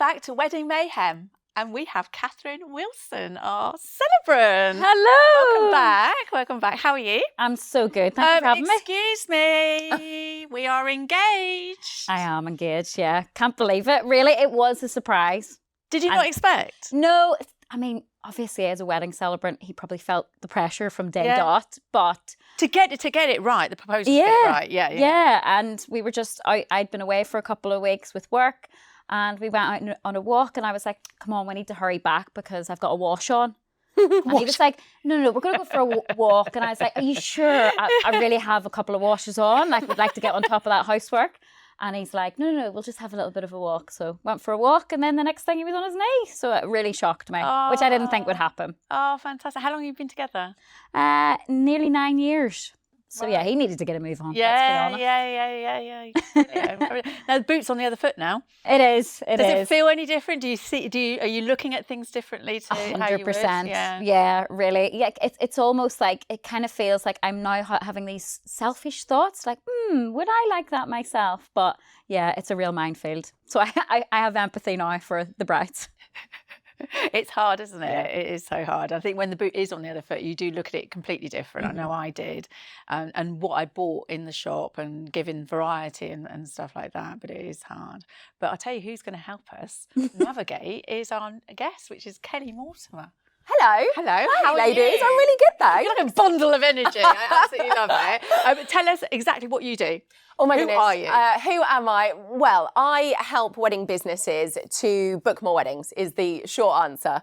back to Wedding Mayhem. And we have Catherine Wilson, our celebrant. Hello. Welcome back. How are you? I'm so good. Thank you for having me. Excuse me. We are engaged. I am engaged, yeah. Can't believe it. Really, it was a surprise. Did you not expect? No, I mean, obviously as a wedding celebrant, he probably felt the pressure from day dot, but... To get it right, the proposal to get it right. Yeah, and we were just, I'd been away for a couple of weeks with work, and we went out on a walk, and I was like, come on, we need to hurry back because I've got a wash on. And he was like, no, we're going to go for a walk. And I was like, are you sure? I really have a couple of washes on. Like, would like to get on top of that housework. And he's like, no, we'll just have a little bit of a walk. So went for a walk, and then the next thing he was on his knee. So it really shocked me, which I didn't think would happen. Oh, fantastic. How long have you been together? Nearly 9 years. So yeah, he needed to get a move on. Yeah. Now the boot's on the other foot now. It is. Does it feel any different? Do you see? Are you looking at things differently to 100%? How you would? Yeah, really. Yeah, it's almost like it kind of feels like I'm now having these selfish thoughts, like, would I like that myself? But yeah, it's a real minefield. So I have empathy now for the brides. It's hard, isn't it? Yeah. It is so hard. I think when the boot is on the other foot, you do look at it completely different. I know I did. And what I bought in the shop and given variety and stuff like that, but it is hard. But I'll tell you who's going to help us navigate is our guest, which is Kelly Mortimer. Hello. Hi, how ladies. You? I'm really good, thanks. You're like a bundle of energy. I absolutely love it. Tell us exactly what you do. Oh my goodness. Who are you? Who am I? Well, I help wedding businesses to book more weddings is the short answer.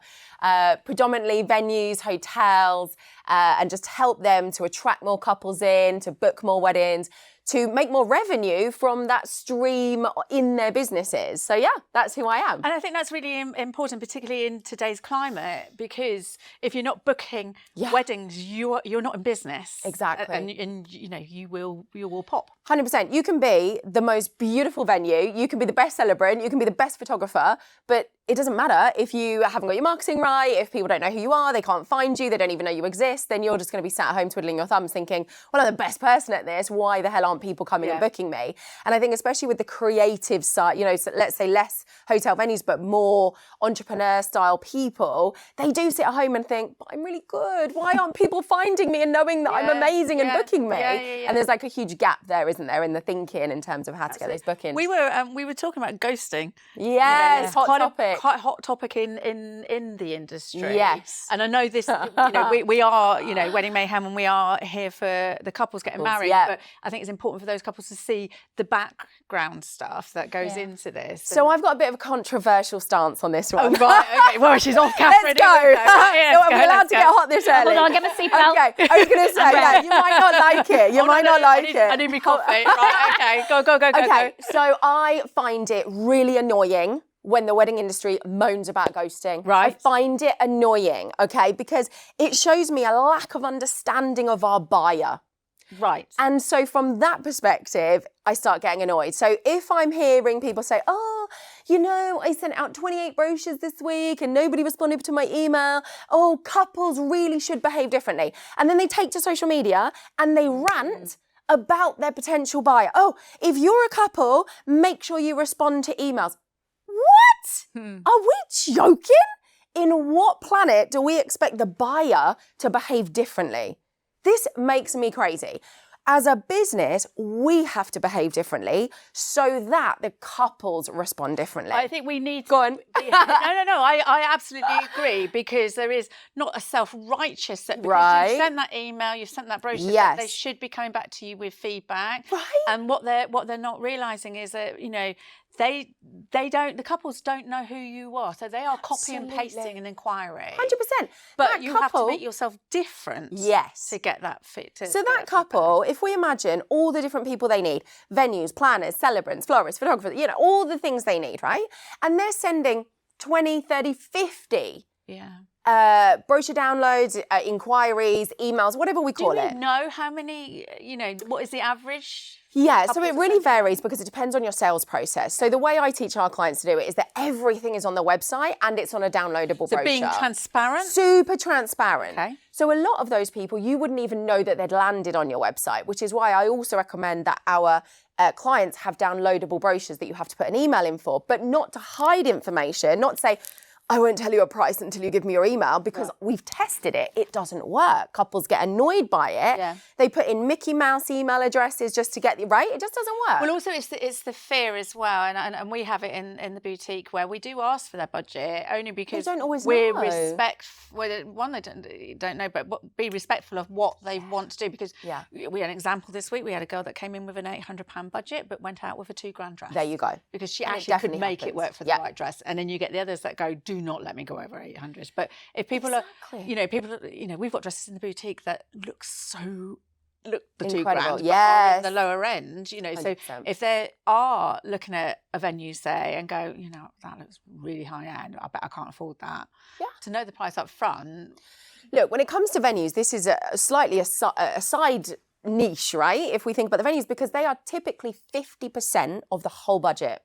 Predominantly venues, hotels, and just help them to attract more couples in, to book more weddings, to make more revenue from that stream in their businesses. So yeah, that's who I am. And I think that's really important, particularly in today's climate, because if you're not booking weddings, you're not in business. Exactly. And you know, you will pop. 100%. You can be the most beautiful venue, you can be the best celebrant, you can be the best photographer, but it doesn't matter if you haven't got your marketing right, if people don't know who you are, they can't find you, they don't even know you exist, then you're just going to be sat at home twiddling your thumbs thinking, well, I'm the best person at this, why the hell aren't people coming and booking me? And I think especially with the creative side, you know, so let's say less hotel venues, but more entrepreneur style people, they do sit at home and think, but I'm really good, why aren't people finding me and knowing that I'm amazing and booking me? And there's like a huge gap there, isn't there, in the thinking in terms of how to get those bookings. We were talking about ghosting. Yes, hot topic. Quite a hot topic in the industry. Yes. And I know this, you know, we are, you know, Wedding Mayhem, and we are here for the couples getting married, but I think it's important for those couples to see the background stuff that goes into this. So I've got a bit of a controversial stance on this one. Oh, right, okay. Well, she's off camera. Let's go. I'm allowed to get hot this early. Hold on, get my seatbelt. Okay, I was going to say, you might not like it. You might not like it. I need my coffee. Right, okay. Go. Okay, so I find it really annoying when the wedding industry moans about ghosting. Right. I find it annoying, okay, because it shows me a lack of understanding of our buyer. Right. And so from that perspective, I start getting annoyed. So if I'm hearing people say, oh, you know, I sent out 28 brochures this week and nobody responded to my email. Oh, couples really should behave differently. And then they take to social media and they rant about their potential buyer. Oh, if you're a couple, make sure you respond to emails. What? Are we joking? In what planet do we expect the buyer to behave differently? This makes me crazy. As a business, we have to behave differently so that the couples respond differently. I think we need to... Go on. No. I absolutely agree, because there is not a self-righteous... Because you've sent that email, you've sent that brochure, they should be coming back to you with feedback. Right. And what they're not realising is that, you know, the couples don't know who you are, so they are copy and pasting an inquiry. 100%. But you have to make yourself different to get that fit. So that couple, if we imagine all the different people they need, venues, planners, celebrants, florists, photographers, you know, all the things they need, right? And they're sending 20, 30, 50 brochure downloads, inquiries, emails, whatever we call it. Do you know how many, you know, what is the average Yeah, so it really varies because it depends on your sales process. So the way I teach our clients to do it is that everything is on the website and it's on a downloadable brochure. So being transparent? Super transparent. Okay. So a lot of those people, you wouldn't even know that they'd landed on your website, which is why I also recommend that our clients have downloadable brochures that you have to put an email in for, but not to hide information, not say, I won't tell you a price until you give me your email, because we've tested it. It doesn't work. Couples get annoyed by it. Yeah. They put in Mickey Mouse email addresses just to get the right. It just doesn't work. Well, also it's the fear as well, and we have it in the boutique where we do ask for their budget only because don't always we're know. one, they don't know, but be respectful of what they want to do, because we had an example this week. We had a girl that came in with an £800 budget but went out with a £2,000 dress. There you go. Because she And it actually could definitely make it happens. work for the right dress. And then you get the others that go, do not let me go over 800. But if people are, we've got dresses in the boutique that look the Incredible. £2,000, Yes. but are in the lower end, so 100%. if they are looking at a venue, say, and go, that looks really high end, I bet I can't afford that. Yeah. To know the price up front. Look, when it comes to venues, this is slightly a side niche, right? If we think about the venues, because they are typically 50% of the whole budget.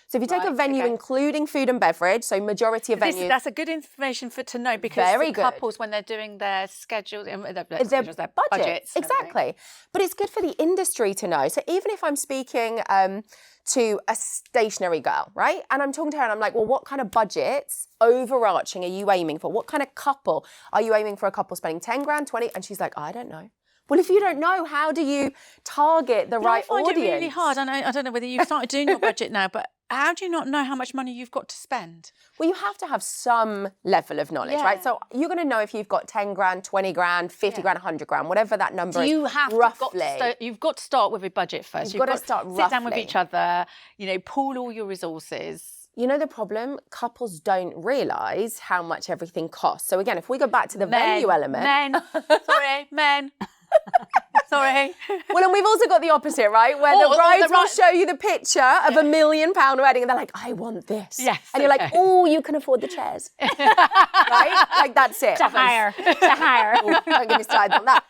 So if you take a venue including food and beverage, so majority of venues... That's a good information to know, because Very the couples, when they're doing their schedules, their budgets. Exactly. But it's good for the industry to know. So even if I'm speaking to a stationary girl, right? And I'm talking to her and I'm like, well, what kind of budgets overarching are you aiming for? What kind of couple? Are you aiming for a couple spending 10 grand, 20? And she's like, I don't know. Well, if you don't know, how do you target the right audience? I find it really hard. I don't know whether you've started doing your budget now, but how do you not know how much money you've got to spend? Well, you have to have some level of knowledge, right? So you're going to know if you've got 10 grand, 20 grand, 50 grand, 100 grand, whatever that number is. You have you've got to start with a budget first. You've got to start roughly. Sit down with each other, pool all your resources. You know the problem? Couples don't realise how much everything costs. So again, if we go back to the venue element... Men. Sorry. Well, and we've also got the opposite, right? Where the brides will show you the picture of £1 million wedding and they're like, I want this. Yes. And you're like, oh, you can afford the chairs. Right? Like, that's it. To hire. Oh, don't get me started on that.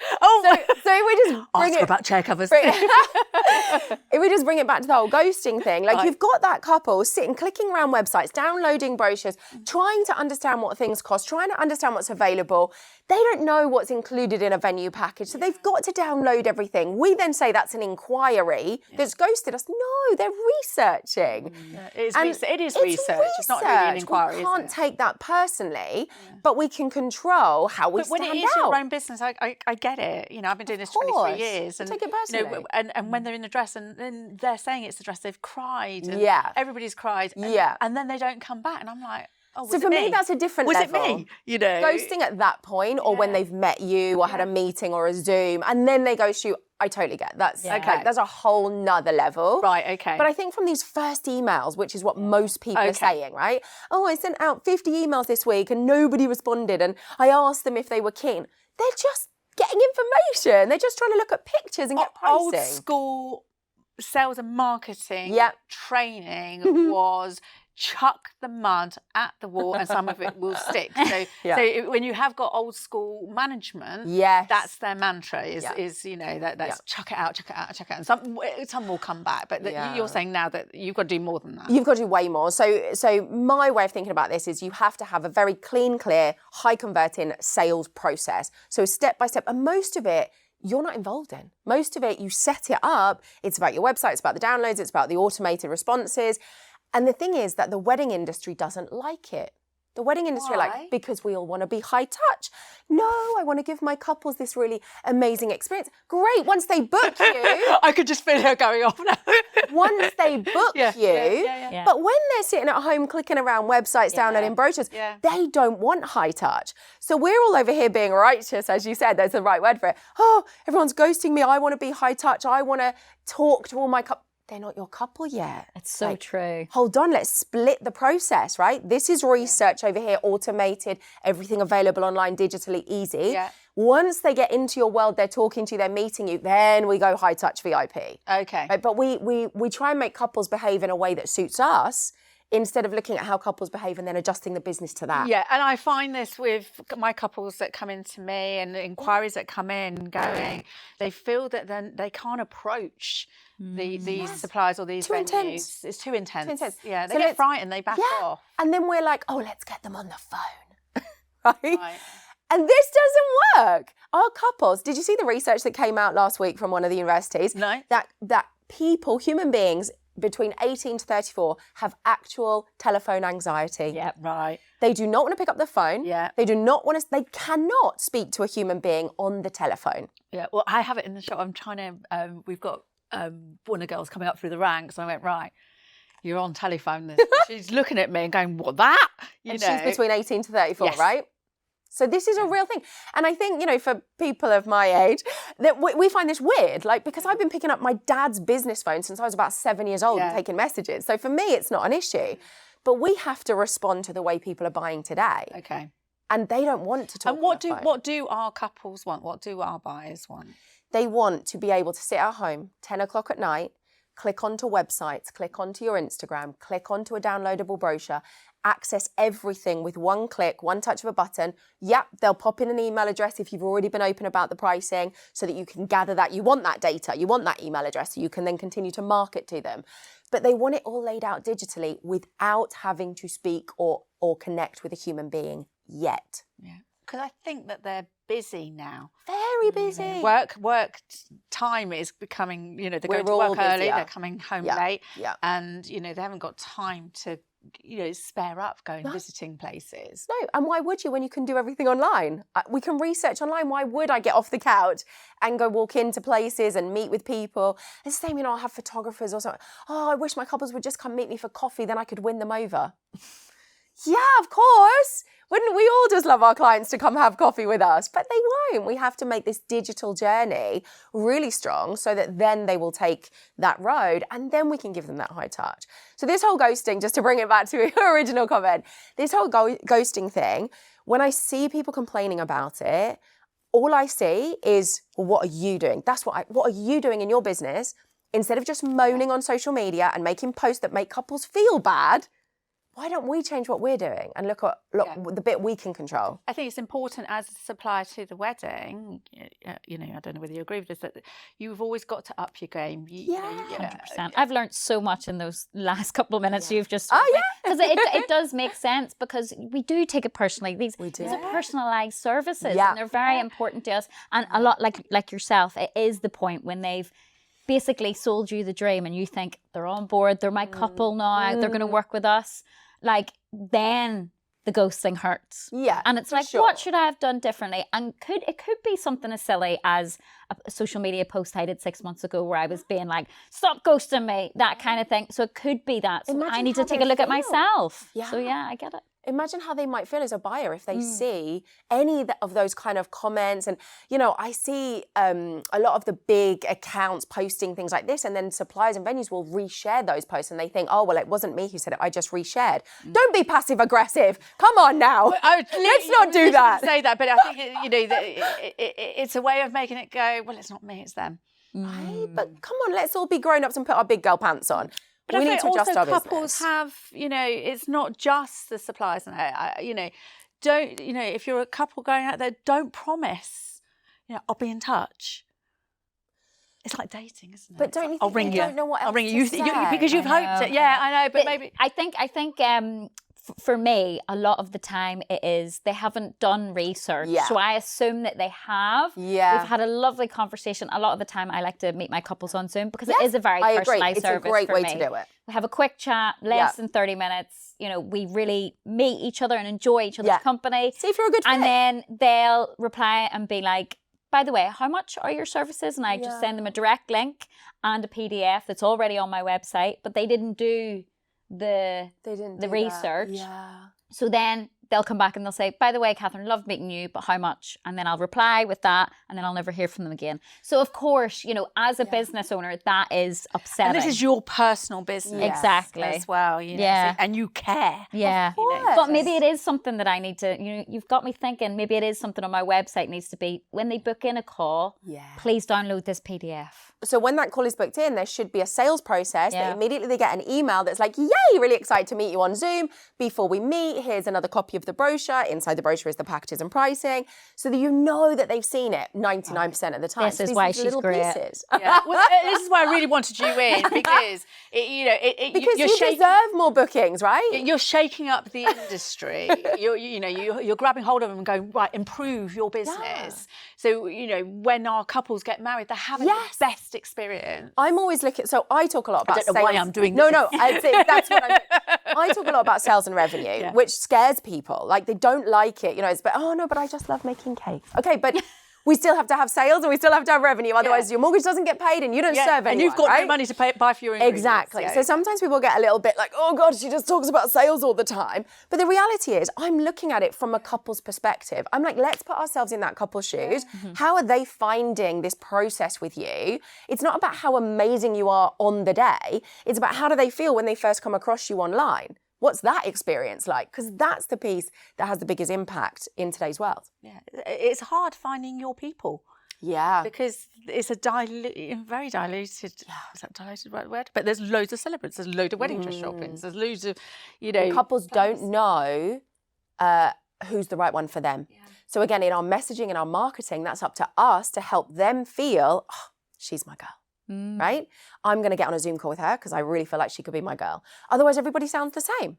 So if we just bring Ask about chair covers. If we just bring it back to the whole ghosting thing, like you've got that couple sitting, clicking around websites, downloading brochures, trying to understand what things cost, trying to understand what's available. They don't know what's included in a venue package, so they've got to download everything. We then say that's an inquiry that's ghosted us. No, they're researching. It is research. It's not really an inquiry. We can't take that personally, but we can control how we stand out. But when it is your own business, I get it. I've been doing this 23 years. And take it personally. And when they're in the dress and then they're saying it's the dress, they've cried. And everybody's cried. And then they don't come back. And I'm like, so for me, that's a different level. Was it me? Ghosting at that point, or when they've met you or had a meeting or a Zoom, and then they ghost you, I totally get. That's that's a whole nother level. Right, okay. But I think from these first emails, which is what most people are saying, right? Oh, I sent out 50 emails this week and nobody responded, and I asked them if they were keen. They're just getting information. They're just trying to look at pictures and get pricing. Old school sales and marketing training was chuck the mud at the wall and some of it will stick. So when you have got old school management, that's their mantra is that's chuck it out. And some will come back, but you're saying now that you've got to do more than that. You've got to do way more. So my way of thinking about this is you have to have a very clean, clear, high converting sales process. So step by step, and most of it you're not involved in. Most of it, you set it up. It's about your website, it's about the downloads, it's about the automated responses. And the thing is that the wedding industry doesn't like it. The wedding industry, because we all want to be high touch. No, I want to give my couples this really amazing experience. Great, once they book you. I could just feel her going off now. Once they book you. But when they're sitting at home clicking around websites, downloading brochures, they don't want high touch. So we're all over here being righteous, as you said, there's the right word for it. Oh, everyone's ghosting me. I want to be high touch. I want to talk to all my couples. They're not your couple yet. It's so true. Hold on, let's split the process, right? This is research over here, automated, everything available online, digitally, easy. Yeah. Once they get into your world, they're talking to you, they're meeting you, then we go high touch VIP. Okay. Right? But we try and make couples behave in a way that suits us instead of looking at how couples behave and then adjusting the business to that. Yeah, and I find this with my couples that come into me and inquiries that come in going, they feel that then they can't approach these suppliers or these Too venues. intense. It's too intense. Too intense. Yeah, they So get frightened, they back off. And then we're like, oh, let's get them on the phone. right? Right. And this doesn't work. Our couples, did you see the research that came out last week from one of the universities? No. That people, human beings between 18 to 34 have actual telephone anxiety. Yeah, right. They do not want to pick up the phone. Yeah. They do not want to, they cannot speak to a human being on the telephone. Yeah, well, I have it in the shop. I'm trying to, we've got one of the girls coming up through the ranks. And I went, right, you're on telephone. She's looking at me and going, what, that? She's between 18 to 34, Yes. right? So this is a real thing. And I think, for people of my age, that we find this weird, like, because I've been picking up my dad's business phone since I was about 7 years old and taking messages. So for me, it's not an issue. But we have to respond to the way people are buying today. Okay. And they don't want to talk And on the phone. what do our couples want? What do our buyers want? They want to be able to sit at home, 10 o'clock at night, click onto websites, click onto your Instagram, click onto a downloadable brochure, access everything with one click, one touch of a button. Yep, they'll pop in an email address if you've already been open about the pricing so that you can gather that. You want that data, you want that email address so you can then continue to market to them. But they want it all laid out digitally without having to speak or connect with a human being yet. Yeah. Because I think that they're busy now. Very busy. Work time is becoming, they're going to all work early, busier. they're coming home late, Yeah. and, they haven't got time to, spare up going visiting places. No, and why would you when you can do everything online? We can research online. Why would I get off the couch and go walk into places and meet with people? It's the same, I'll have photographers or something. Oh, I wish my couples would just come meet me for coffee, then I could win them over. Yeah, of course. Wouldn't we all just love our clients to come have coffee with us? But they won't. We have to make this digital journey really strong so that then they will take that road and then we can give them that high touch. So this whole ghosting, just to bring it back to your original comment, this whole ghosting thing, when I see people complaining about it, all I see is, well, what are you doing? What are you doing in your business? Instead of just moaning on social media and making posts that make couples feel bad, why don't we change what we're doing and look at the bit we can control? I think it's important as a supplier to the wedding, I don't know whether you agree with this, that you've always got to up your game. 100%. I've learned so much in those last couple of minutes you've just because it does make sense, because we do take it personally. These are personalised services and they're very important to us. And a lot like yourself, it is the point when they've basically sold you the dream and you think they're on board, they're my couple now, they're going to work with us. Then the ghosting hurts. Yeah. And it's like, what should I have done differently? And it could be something as silly as a social media post I did 6 months ago where I was being like, stop ghosting me, that kind of thing. So it could be that. So I need to take a look at myself. Yeah. So yeah, I get it. Imagine how they might feel as a buyer if they see any of those kind of comments. And, I see a lot of the big accounts posting things like this, and then suppliers and venues will reshare those posts and they think, oh, well, it wasn't me who said it, I just reshared. Don't be passive aggressive. Come on now. Let's not do that. Say that, but I think, it's a way of making it go, well, it's not me, it's them. Right? But come on, let's all be grown-ups and put our big girl pants on. But we I need think to adjust also our couples business. have, it's not just the suppliers. Don't, if you're a couple going out there, don't promise, I'll be in touch. It's like dating, isn't it? But don't you I'll think ring they you. don't know what else I'll ring to you say? because you've hoped it. Yeah, I know, but maybe. I think for me, a lot of the time it is they haven't done research. Yeah. So I assume that they have. Yeah. We've had a lovely conversation. A lot of the time I like to meet my couples on Zoom because it is a very I agree. personalised service It's a great for way me. to do it. We have a quick chat, less than 30 minutes. We really meet each other and enjoy each other's company. See if you're a good fit. And then they'll reply and be like, by the way, how much are your services? And I just send them a direct link and a PDF that's already on my website, but they didn't do the research. Yeah. So then they'll come back and they'll say, by the way, Catherine, loved meeting you, but how much? And then I'll reply with that, and then I'll never hear from them again. So of course, you know, as a business owner, that is upsetting. And this is your personal business. Exactly. As well, you know, Yeah. so, and you care. Yeah. You know, But maybe it is something that I need to, you know, you've got me thinking, maybe it is something on my website needs to be, when they book in a call, please download this PDF. So when that call is booked in, there should be a sales process that Yeah. immediately they get an email that's like, yay, really excited to meet you on Zoom. Before we meet, here's another copy of the brochure. Inside the brochure is the packages and pricing. So that you know that they've seen it 99% of the time. This is why she's little great. pieces. Yeah. Well, this is why I really wanted you in, because Because you deserve more bookings, right? You're shaking up the industry. You're grabbing hold of them and going, right, improve your business. Yeah. So, you know, when our couples get married, they're having the best experience. I'm always looking, so I talk a lot about I don't know sales. why I'm doing No, this. no, that's what I'm doing. I talk a lot about sales and revenue, which scares people. Like, they don't like it. You know, it's, but I just love making cakes. Okay, but we still have to have sales and we still have to have revenue. Otherwise, your mortgage doesn't get paid and you don't serve anyone, and you've got right? no money to buy for your ingredients. Exactly. Yeah. So sometimes people get a little bit like, oh God, she just talks about sales all the time. But the reality is, I'm looking at it from a couple's perspective. I'm like, let's put ourselves in that couple's shoes. Mm-hmm. How are they finding this process with you? It's not about how amazing you are on the day. It's about how do they feel when they first come across you online? What's that experience like? Because that's the piece that has the biggest impact in today's world. Yeah, it's hard finding your people. Yeah. Because it's very diluted. Is that diluted the right word? But there's loads of celebrants. There's loads of wedding dress shoppings. There's loads of, you know. Couples don't know who's the right one for them. Yeah. So again, in our messaging and our marketing, that's up to us to help them feel, oh, she's my girl, right? I'm going to get on a Zoom call with her because I really feel like she could be my girl. Otherwise, everybody sounds the same.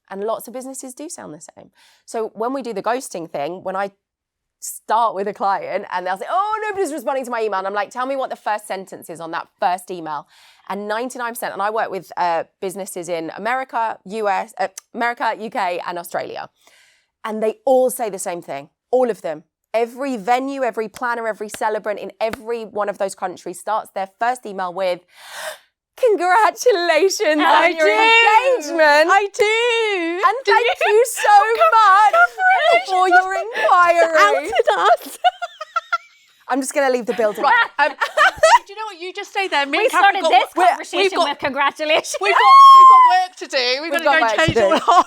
And lots of businesses do sound the same. So when we do the ghosting thing, when I start with a client and they'll say, oh, nobody's responding to my email. And I'm like, tell me what the first sentence is on that first email. And 99%, and I work with businesses in America, UK, and Australia. And they all say the same thing, all of them. Every venue, every planner, every celebrant in every one of those countries starts their first email with, congratulations on your engagement. I do. And thank you so much for your inquiry. Outed us. I'm just going to leave the building. Right. Do you know what? You just stay there. Me We and Catherine started this conversation got- with congratulations. We've got work to do. We've got to got go work to change do. all our...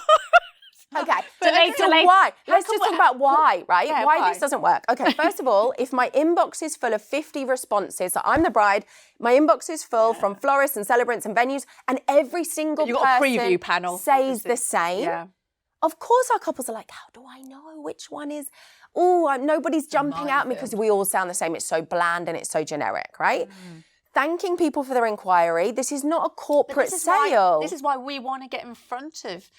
Okay, Delay. why? Let's just talk about why, right? Yeah, why why? this doesn't work. Okay, first of all, if my inbox is full of 50 responses, so I'm the bride, my inbox is full from florists and celebrants and venues, and every single You've got a person preview panel. says the same. Yeah. Of course, our couples are like, how do I know which one is? Oh, nobody's jumping at me because we all sound the same. It's so bland and it's so generic, right? Thanking people for their inquiry. This is not a corporate sale. This is why we want to get in front of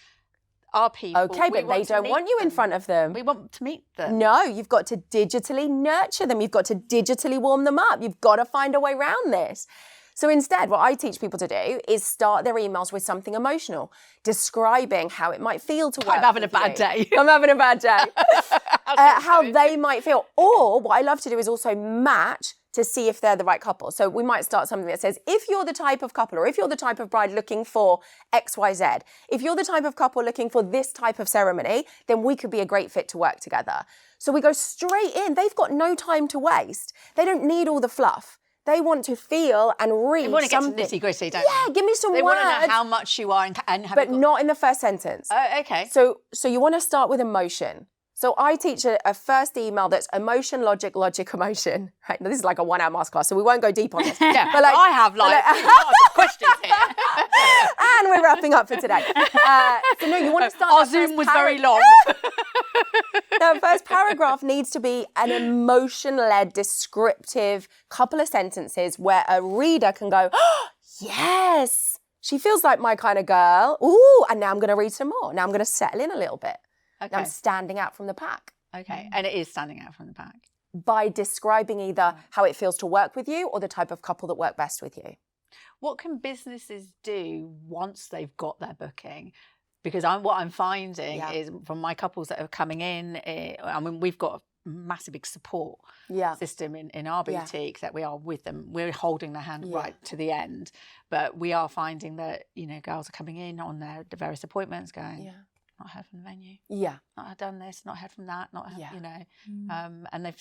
our people. Okay, but they don't want you in front of them. We want to meet them. No, you've got to digitally nurture them. You've got to digitally warm them up. You've got to find a way around this. So instead, what I teach people to do is start their emails with something emotional, describing how it might feel to work. I'm having a with bad you. day. I'm having a bad day. How they might feel. Or what I love to do is also match to see if they're the right couple. So we might start something that says, if you're the type of couple or if you're the type of bride looking for XYZ, if you're the type of couple looking for this type of ceremony, then we could be a great fit to work together. So we go straight in. They've got no time to waste. They don't need all the fluff. They want to feel and read They want to get something. to nitty-gritty, don't Yeah, give me some they? They words. want to know how much you are and have but not in the first sentence. Oh, okay. So you want to start with emotion. So I teach a first email that's emotion, logic, emotion. Right? Now, this is like a 1 hour masterclass, so we won't go deep on this. Yeah, but I have lots of questions here. And we're wrapping up for today. So no, you want to start. Our Zoom was very long. The first paragraph needs to be an emotion-led, descriptive couple of sentences where a reader can go, oh, yes, she feels like my kind of girl. Ooh, and now I'm going to read some more. Now I'm going to settle in a little bit. Okay. I'm standing out from the pack. Okay, and it is standing out from the pack. By describing either how it feels to work with you or the type of couple that work best with you. What can businesses do once they've got their booking? Because what I'm finding is from my couples that are coming in, I mean, we've got a massive big support system in our boutique that we are with them. We're holding their hand right to the end. But we are finding that, you know, girls are coming in on their various appointments going, not heard from the venue. Yeah. Not done this, not heard from that, not heard, Yeah. you know. And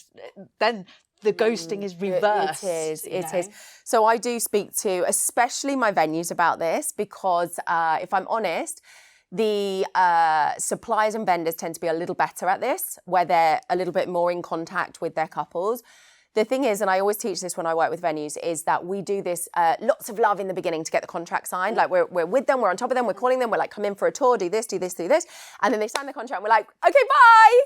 then the ghosting is reversed. It is. So I do speak to, especially my venues about this, because if I'm honest, the suppliers and vendors tend to be a little better at this, where they're a little bit more in contact with their couples. The thing is, and I always teach this when I work with venues, is that we do this lots of love in the beginning to get the contract signed. Like we're with them, we're on top of them, we're calling them, we're like, come in for a tour, do this, do this, do this. And then they sign the contract and we're like, okay, bye.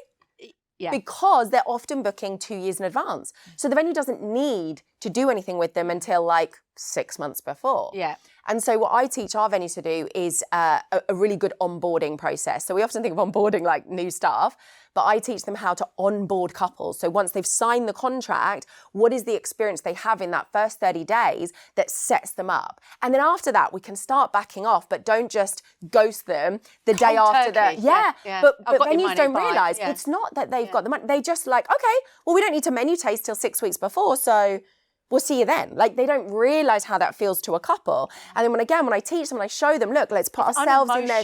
Yeah. Because they're often booking 2 years in advance. So the venue doesn't need to do anything with them until like 6 months before. Yeah. And so what I teach our venues to do is a really good onboarding process. So we often think of onboarding like new staff, but I teach them how to onboard couples. So once they've signed the contract, what is the experience they have in that first 30 days that sets them up? And then after that, we can start backing off, but don't just ghost them the day after turkey. that. Yeah. But I've got your venues money, don't bye. realise Yeah. it's not that they've got the money. They just like, okay, well, we don't need to menu taste till 6 weeks before, so we'll see you then. Like, they don't realise how that feels to a couple. And then when I teach them and I show them, look, let's put ourselves in their...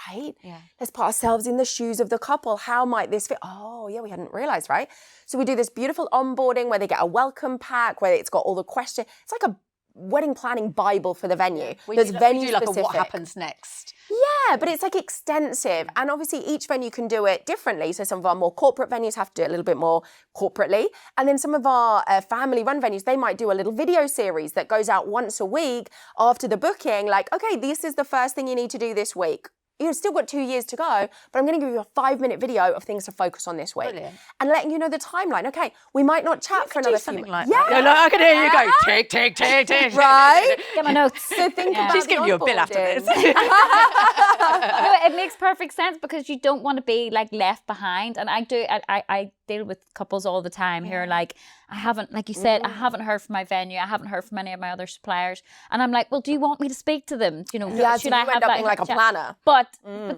Right? Yeah. Let's put ourselves in the shoes of the couple. How might this fit? Oh, yeah, we hadn't realised, right? So we do this beautiful onboarding where they get a welcome pack, where it's got all the questions. It's like a wedding planning Bible for the venue. We There's do venue like a specific. what happens next. Yeah, but it's like extensive. And obviously each venue can do it differently. So some of our more corporate venues have to do it a little bit more corporately. And then some of our family run venues, they might do a little video series that goes out once a week after the booking. Like, okay, this is the first thing you need to do this week. You've still got 2 years to go, but I'm going to give you a 5-minute video of things to focus on this week. Brilliant. And letting you know the timeline. Okay, we might not chat for another few something months. like that. Yeah, I can hear you go, tick, tick, tick, tick. Right? Get my notes. So think about She's the giving you a bill after onboarding. this. No, it makes perfect sense because you don't want to be like left behind. And I deal with couples all the time who are like, I haven't, like you said, I haven't heard from my venue. I haven't heard from any of my other suppliers. And I'm like, well, do you want me to speak to them? You know, Yeah, should so I you have end up that being like a chat? planner. But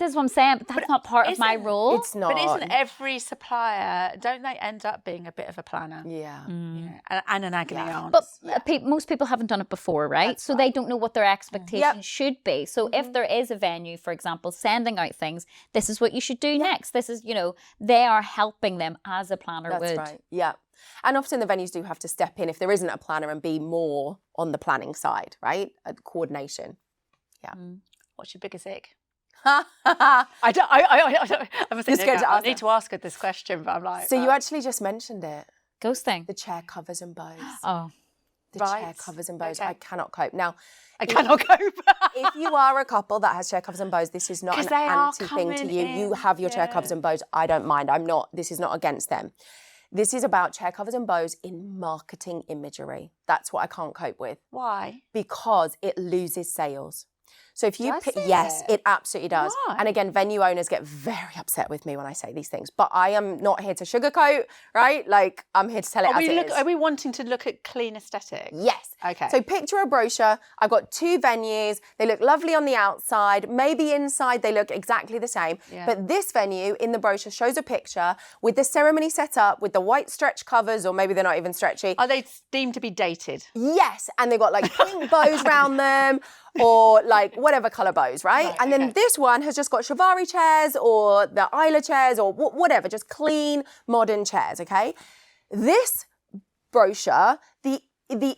this is what I'm saying. But that's not part of my role. It's not. But isn't every supplier, don't they end up being a bit of a planner? Yeah. You know, and an agony aunt. But most people haven't done it before, right? So they don't know what their expectations should be. So if there is a venue, for example, sending out things, this is what you should do next. This is, you know, they are helping them as a planner would. That's right. Yeah. And often the venues do have to step in if there isn't a planner and be more on the planning side, right? Coordination. Yeah. What's your biggest ick? I I'm You're scared to I ask need to ask her this question, but I'm like... So you actually just mentioned it. Ghosting. The chair covers and bows. Oh. The Right. chair covers and bows. Okay. I cannot cope. Now, I cannot cope. if you are a couple that has chair covers and bows, this is not 'Cause an they are anti thing to coming you. in, You have your chair covers and bows. I don't mind. This is not against them. This is about chair covers and bows in marketing imagery. That's what I can't cope with. Why? Because it loses sales. So if you Does pick, it? yes, it absolutely does. Why? And again, venue owners get very upset with me when I say these things. But I am not here to sugarcoat, right? Like, I'm here to tell it as it is. Are we wanting to look at clean aesthetics? Yes. Okay. So picture a brochure. I've got 2 venues. They look lovely on the outside. Maybe inside they look exactly the same. Yeah. But this venue in the brochure shows a picture with the ceremony set up with the white stretch covers, or maybe they're not even stretchy. Are they deemed to be dated? Yes. And they've got like pink bows round them, or like whatever colour bows, right? And then this one has just got Shivari chairs or the Isla chairs or whatever, just clean, modern chairs, okay? This brochure, the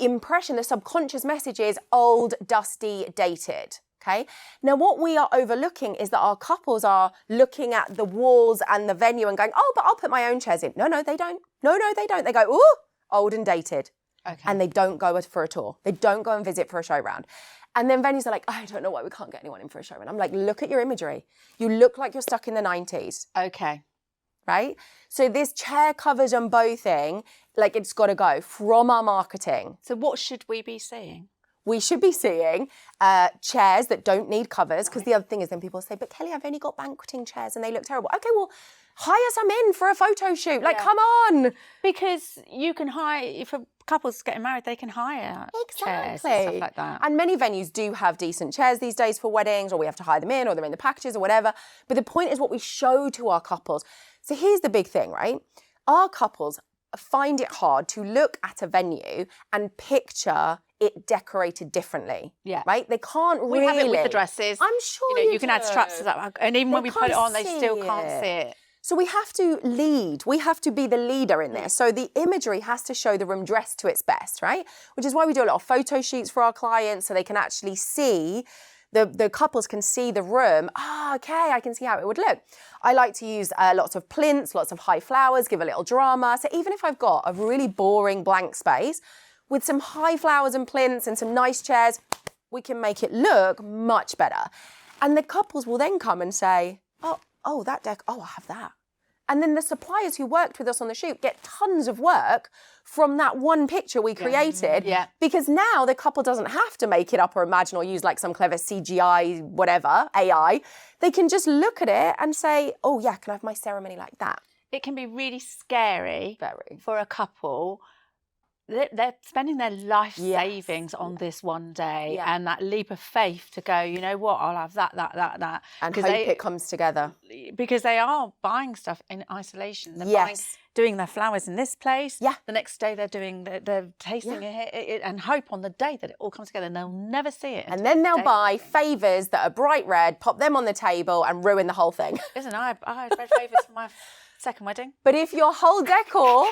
impression, the subconscious message is old, dusty, dated. Okay. Now, what we are overlooking is that our couples are looking at the walls and the venue and going, oh, but I'll put my own chairs in. No, they don't. No, they don't. They go, ooh, old and dated. Okay. And they don't go for a tour. They don't go and visit for a show round. And then venues are like, I don't know why we can't get anyone in for a show round. I'm like, look at your imagery. You look like you're stuck in the 90s. Okay. Right? So this chair covers and bow thing, like it's got to go from our marketing. So what should we be seeing? We should be seeing chairs that don't need covers, because the other thing is then people say, but Kelly, I've only got banqueting chairs and they look terrible. Okay, well, hire some in for a photo shoot. Like, come on. Because you can hire, if a couple's getting married, they can hire chairs and stuff like that. And many venues do have decent chairs these days for weddings, or we have to hire them in, or they're in the packages or whatever. But the point is what we show to our couples. So here's the big thing, right? Our couples find it hard to look at a venue and picture it decorated differently. Yeah. Right? They can't We really. have it with the dresses. I'm sure you can add straps to that, and even when we put it on, they still can't see it. So we have to lead. We have to be the leader in this. So the imagery has to show the room dressed to its best, right? Which is why we do a lot of photo shoots for our clients so they can actually see, the couples can see the room. Okay, I can see how it would look. I like to use lots of plinths, lots of high flowers, give a little drama. So even if I've got a really boring blank space, with some high flowers and plinths and some nice chairs, we can make it look much better. And the couples will then come and say, oh, that deck, I have that. And then the suppliers who worked with us on the shoot get tons of work from that one picture we created. Yeah. Because now the couple doesn't have to make it up or imagine or use like some clever CGI, whatever, AI. They can just look at it and say, oh yeah, can I have my ceremony like that? It can be really scary for a couple. They're spending their life savings on this one day, and that leap of faith to go, you know what, I'll have that. And hope it comes together. Because they are buying stuff in isolation. They're doing their flowers in this place. Yeah. The next day they're tasting it and hope on the day that it all comes together, and they'll never see it. And then they'll buy favours that are bright red, pop them on the table and ruin the whole thing. Listen, I had red favours for my second wedding. But if your whole decor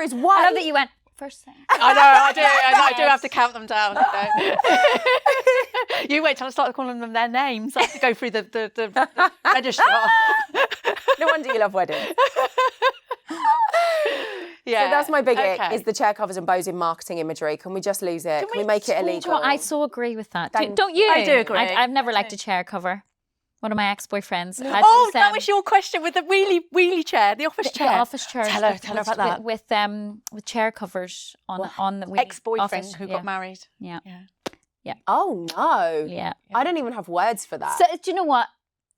is white. I love that you went first thing. I know, I do have to count them down. You wait till I start calling them their names. I have to go through the registrar. No wonder you love weddings. Yeah. So that's my big ick, is the chair covers and bows in marketing imagery. Can we just lose it? Can we make it illegal? I so agree with that. Don't you? I do agree. I've never liked a chair cover. One of my ex-boyfriends had that was your question with the wheelie chair, the office chair. The office chair. Tell her about that. With chair covers on the ex-boyfriend who got married. Yeah. Oh no. Yeah. I don't even have words for that. So do you know what?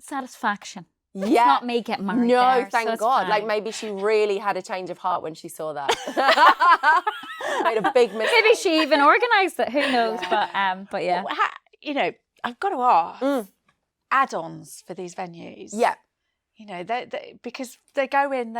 Satisfaction. Yeah. It's not me getting married. No, thank Fine. God. Like maybe she really had a change of heart when she saw that. Made a big mistake. Maybe she even organised it. Who knows? But yeah. You know, I've got to ask. Add-ons for these venues. Yeah. You know, because they go in,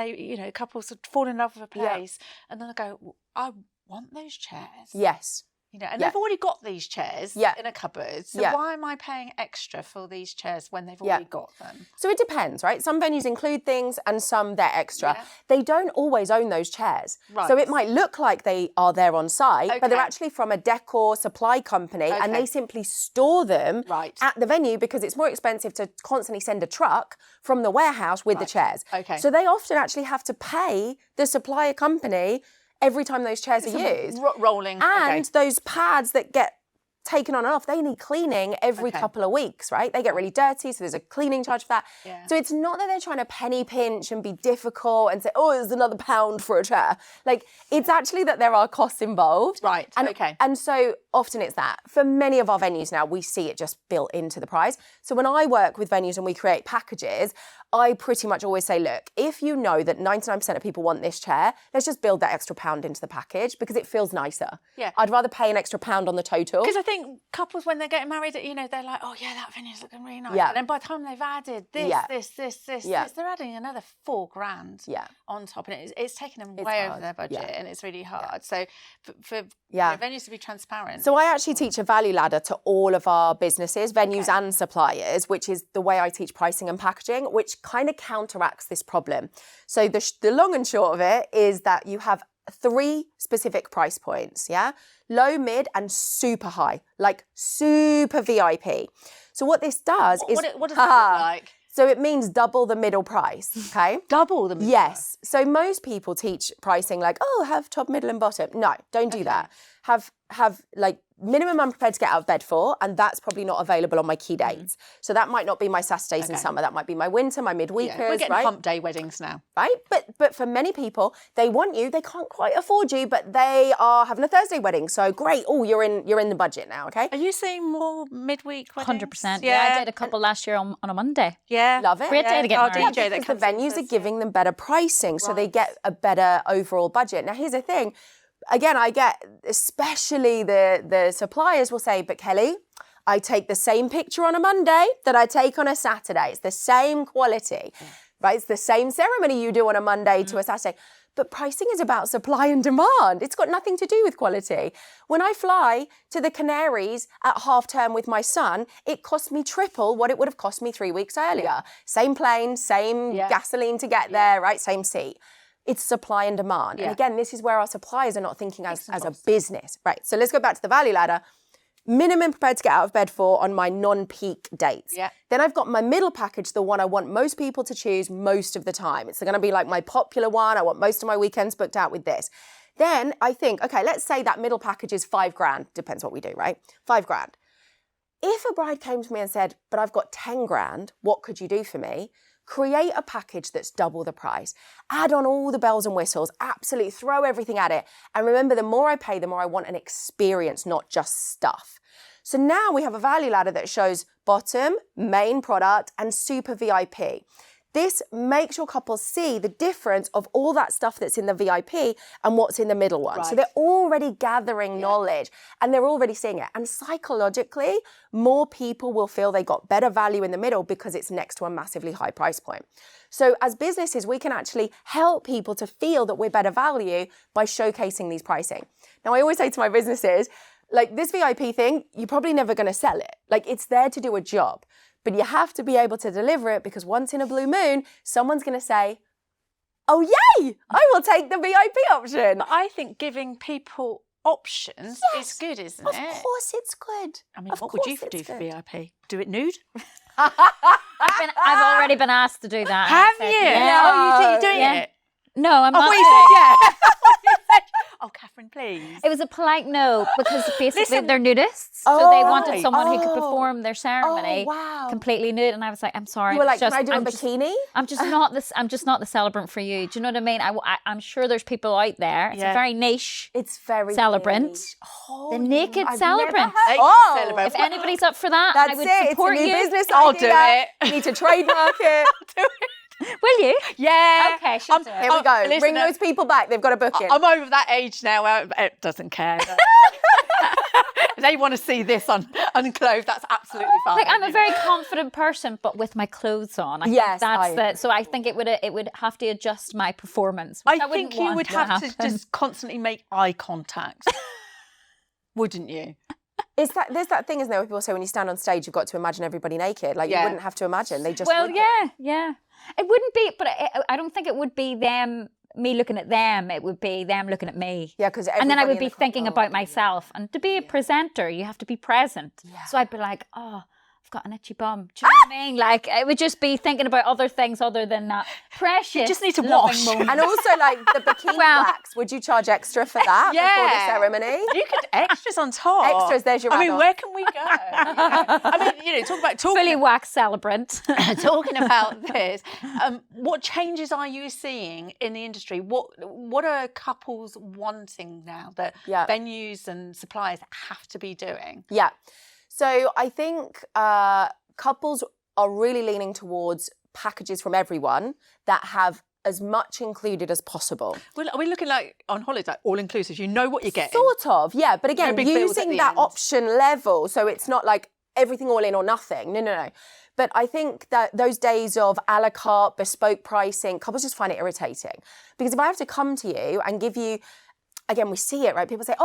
couples fall in love with a place, and then they go, I want those chairs. Yes. You know, and they've already got these chairs in a cupboard. So why am I paying extra for these chairs when they've already got them? So it depends, right? Some venues include things and some they're extra. Yeah. They don't always own those chairs. Right. So it might look like they are there on site, but they're actually from a decor supply company and they simply store them at the venue because it's more expensive to constantly send a truck from the warehouse with the chairs. Okay. So they often actually have to pay the supplier company every time those chairs are used. Rolling. And those pads that get taken on and off, they need cleaning every couple of weeks, right? They get really dirty, so there's a cleaning charge for that. Yeah. So it's not that they're trying to penny pinch and be difficult and say, oh, there's another £1 for a chair. Like, it's actually that there are costs involved. Right, And so often it's that. For many of our venues now, we see it just built into the price. So when I work with venues and we create packages, I pretty much always say, look, if you know that 99% of people want this chair, let's just build that extra £1 into the package because it feels nicer. Yeah. I'd rather pay an extra £1 on the total. Because I think couples, when they're getting married, you know, they're like, oh yeah, that venue's looking really nice. Yeah. And then by the time they've added this, they're adding another £4,000 on top. And it's taking them way over their budget and it's really hard. Yeah. So for venues to be transparent. So I actually teach a value ladder to all of our businesses, venues and suppliers, which is the way I teach pricing and packaging, which kind of counteracts this problem. So the long and short of it is that you have 3 specific price points, low, mid, and super high, like super VIP. So what this does is... What does that look like? So it means double the middle price, okay? Double the middle price? So most people teach pricing like, oh, have top, middle, and bottom. No, don't do that. Have like minimum I'm prepared to get out of bed for, and that's probably not available on my key dates. So that might not be my Saturdays in summer. That might be my winter, my midweekers, we're getting hump day weddings now. Right? But for many people, they want you, they can't quite afford you, but they are having a Thursday wedding. So great. Oh, you're in the budget now, okay? Are you seeing more midweek weddings? 100%. Yeah, I did a couple last year on a Monday. Yeah. Love it. Great day to get married. DJ because the venues are giving them better pricing, so they get a better overall budget. Now, here's the thing. Again, I get, especially the suppliers will say, but Kelly, I take the same picture on a Monday that I take on a Saturday. It's the same quality, right? It's the same ceremony you do on a Monday to a Saturday. But pricing is about supply and demand. It's got nothing to do with quality. When I fly to the Canaries at half term with my son, it cost me triple what it would have cost me 3 weeks earlier. Yeah. Same plane, same gasoline to get there, right? Same seat. It's supply and demand. And again, this is where our suppliers are not thinking as a business. Right, so let's go back to the value ladder. Minimum prepared to get out of bed for on my non-peak dates. Yeah. Then I've got my middle package, the one I want most people to choose most of the time. It's going to be like my popular one. I want most of my weekends booked out with this. Then I think, okay, let's say that middle package is $5,000. Depends what we do, right? $5,000. If a bride came to me and said, but I've got $10,000, what could you do for me? Create a package that's double the price. Add on all the bells and whistles. Absolutely throw everything at it. And remember, the more I pay, the more I want an experience, not just stuff. So now we have a value ladder that shows bottom, main product, and super VIP. This makes your couples see the difference of all that stuff that's in the VIP and what's in the middle one. Right. So they're already gathering knowledge and they're already seeing it. And psychologically, more people will feel they got better value in the middle because it's next to a massively high price point. So as businesses, we can actually help people to feel that we're better value by showcasing these pricing. Now, I always say to my businesses, like this VIP thing, you're probably never going to sell it. Like it's there to do a job. But you have to be able to deliver it because once in a blue moon, someone's going to say, oh, yay, I will take the VIP option. But I think giving people options is good, isn't it? Of course it's good. I mean, what would you do for VIP? Do it nude? I've already been asked to do that. Have you? Yeah. Oh, you're doing it? No, I'm not. Yeah. Oh, Catherine, please. It was a polite no because basically they're nudists, so they wanted someone who could perform their ceremony completely nude, and I was like, I'm sorry. You were like, can I do a bikini? I'm just not the celebrant for you. Do you know what I mean? I'm sure there's people out there. It's a very niche. It's very celebrant. The naked celebrant. Celebrant. If anybody's up for that, that's I would it. support it's a new you. business I'll idea. do it. You need to trademark it. I'll do it. Will you? Yeah. Okay, she'll do it. Here we go. Bring those people back. They've got a booking. I'm over that age now. It doesn't care. They want to see this unclothed. That's absolutely fine. Like I'm a very confident person, but with my clothes on. So I think it would have to adjust my performance. I think you would have to just constantly make eye contact, wouldn't you? There's that thing, isn't there, where people say when you stand on stage, you've got to imagine everybody naked. Like you wouldn't have to imagine. They just yeah. It wouldn't be, but I don't think it would be me looking at them. It would be them looooking at me. Yeah, because and then I would be thinking about myself. And to be a presenter, you have to be present. Yeah. So I'd be like, oh, I've got an itchy bum. Do you know what I mean? Like it would just be thinking about other things other than that. Precious. You just need to wash. And also like the bikini wax. Would you charge extra for that before the ceremony? You could extras on top. Extras. There's your. I mean, where can we go? I mean, talking fully wax celebrant. Talking about this, what changes are you seeing in the industry? What are couples wanting now that venues and suppliers have to be doing? Yeah. So I think couples are really leaning towards packages from everyone that have as much included as possible. Well, are we looking like on holidays, like all inclusive? You know what you're getting. Sort of, yeah. But again, using that option level, so it's not like everything all in or nothing. No. But I think that those days of a la carte, bespoke pricing, couples just find it irritating. Because if I have to come to you and give you, again, we see it, right? People say,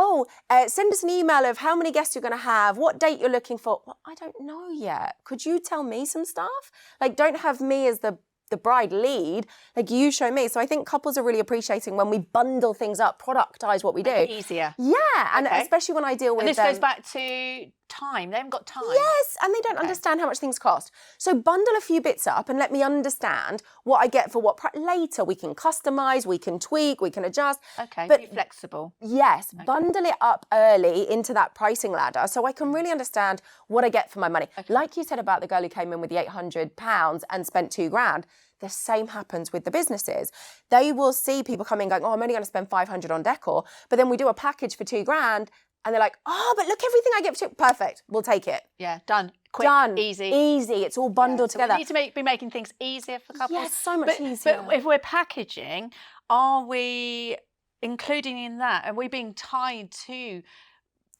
send us an email of how many guests you're going to have, what date you're looking for. Well, I don't know yet. Could you tell me some stuff? Like, don't have me as the bride lead. Like, you show me. So I think couples are really appreciating when we bundle things up, productize what we do. Make it easier. Yeah, and especially when I deal with... And this goes back to time. They haven't got time. Yes, and they don't understand how much things cost. So bundle a few bits up and let me understand what I get for what later. We can customize, we can tweak, we can adjust. Okay, but be flexible. Yes, bundle it up early into that pricing ladder so I can really understand what I get for my money. Okay. Like you said about the girl who came in with the £800 and spent $2,000. The same happens with the businesses. They will see people coming going, I'm only going to spend $500 on decor, but then we do a package for $2,000. And they're like, but look, everything I get for $2,000. Perfect. We'll take it. Yeah, done. Quick, done. Easy. Easy. It's all bundled together. We need to be making things easier for couples. Yes, so much easier. But if we're packaging, are we including in that? Are we being tied to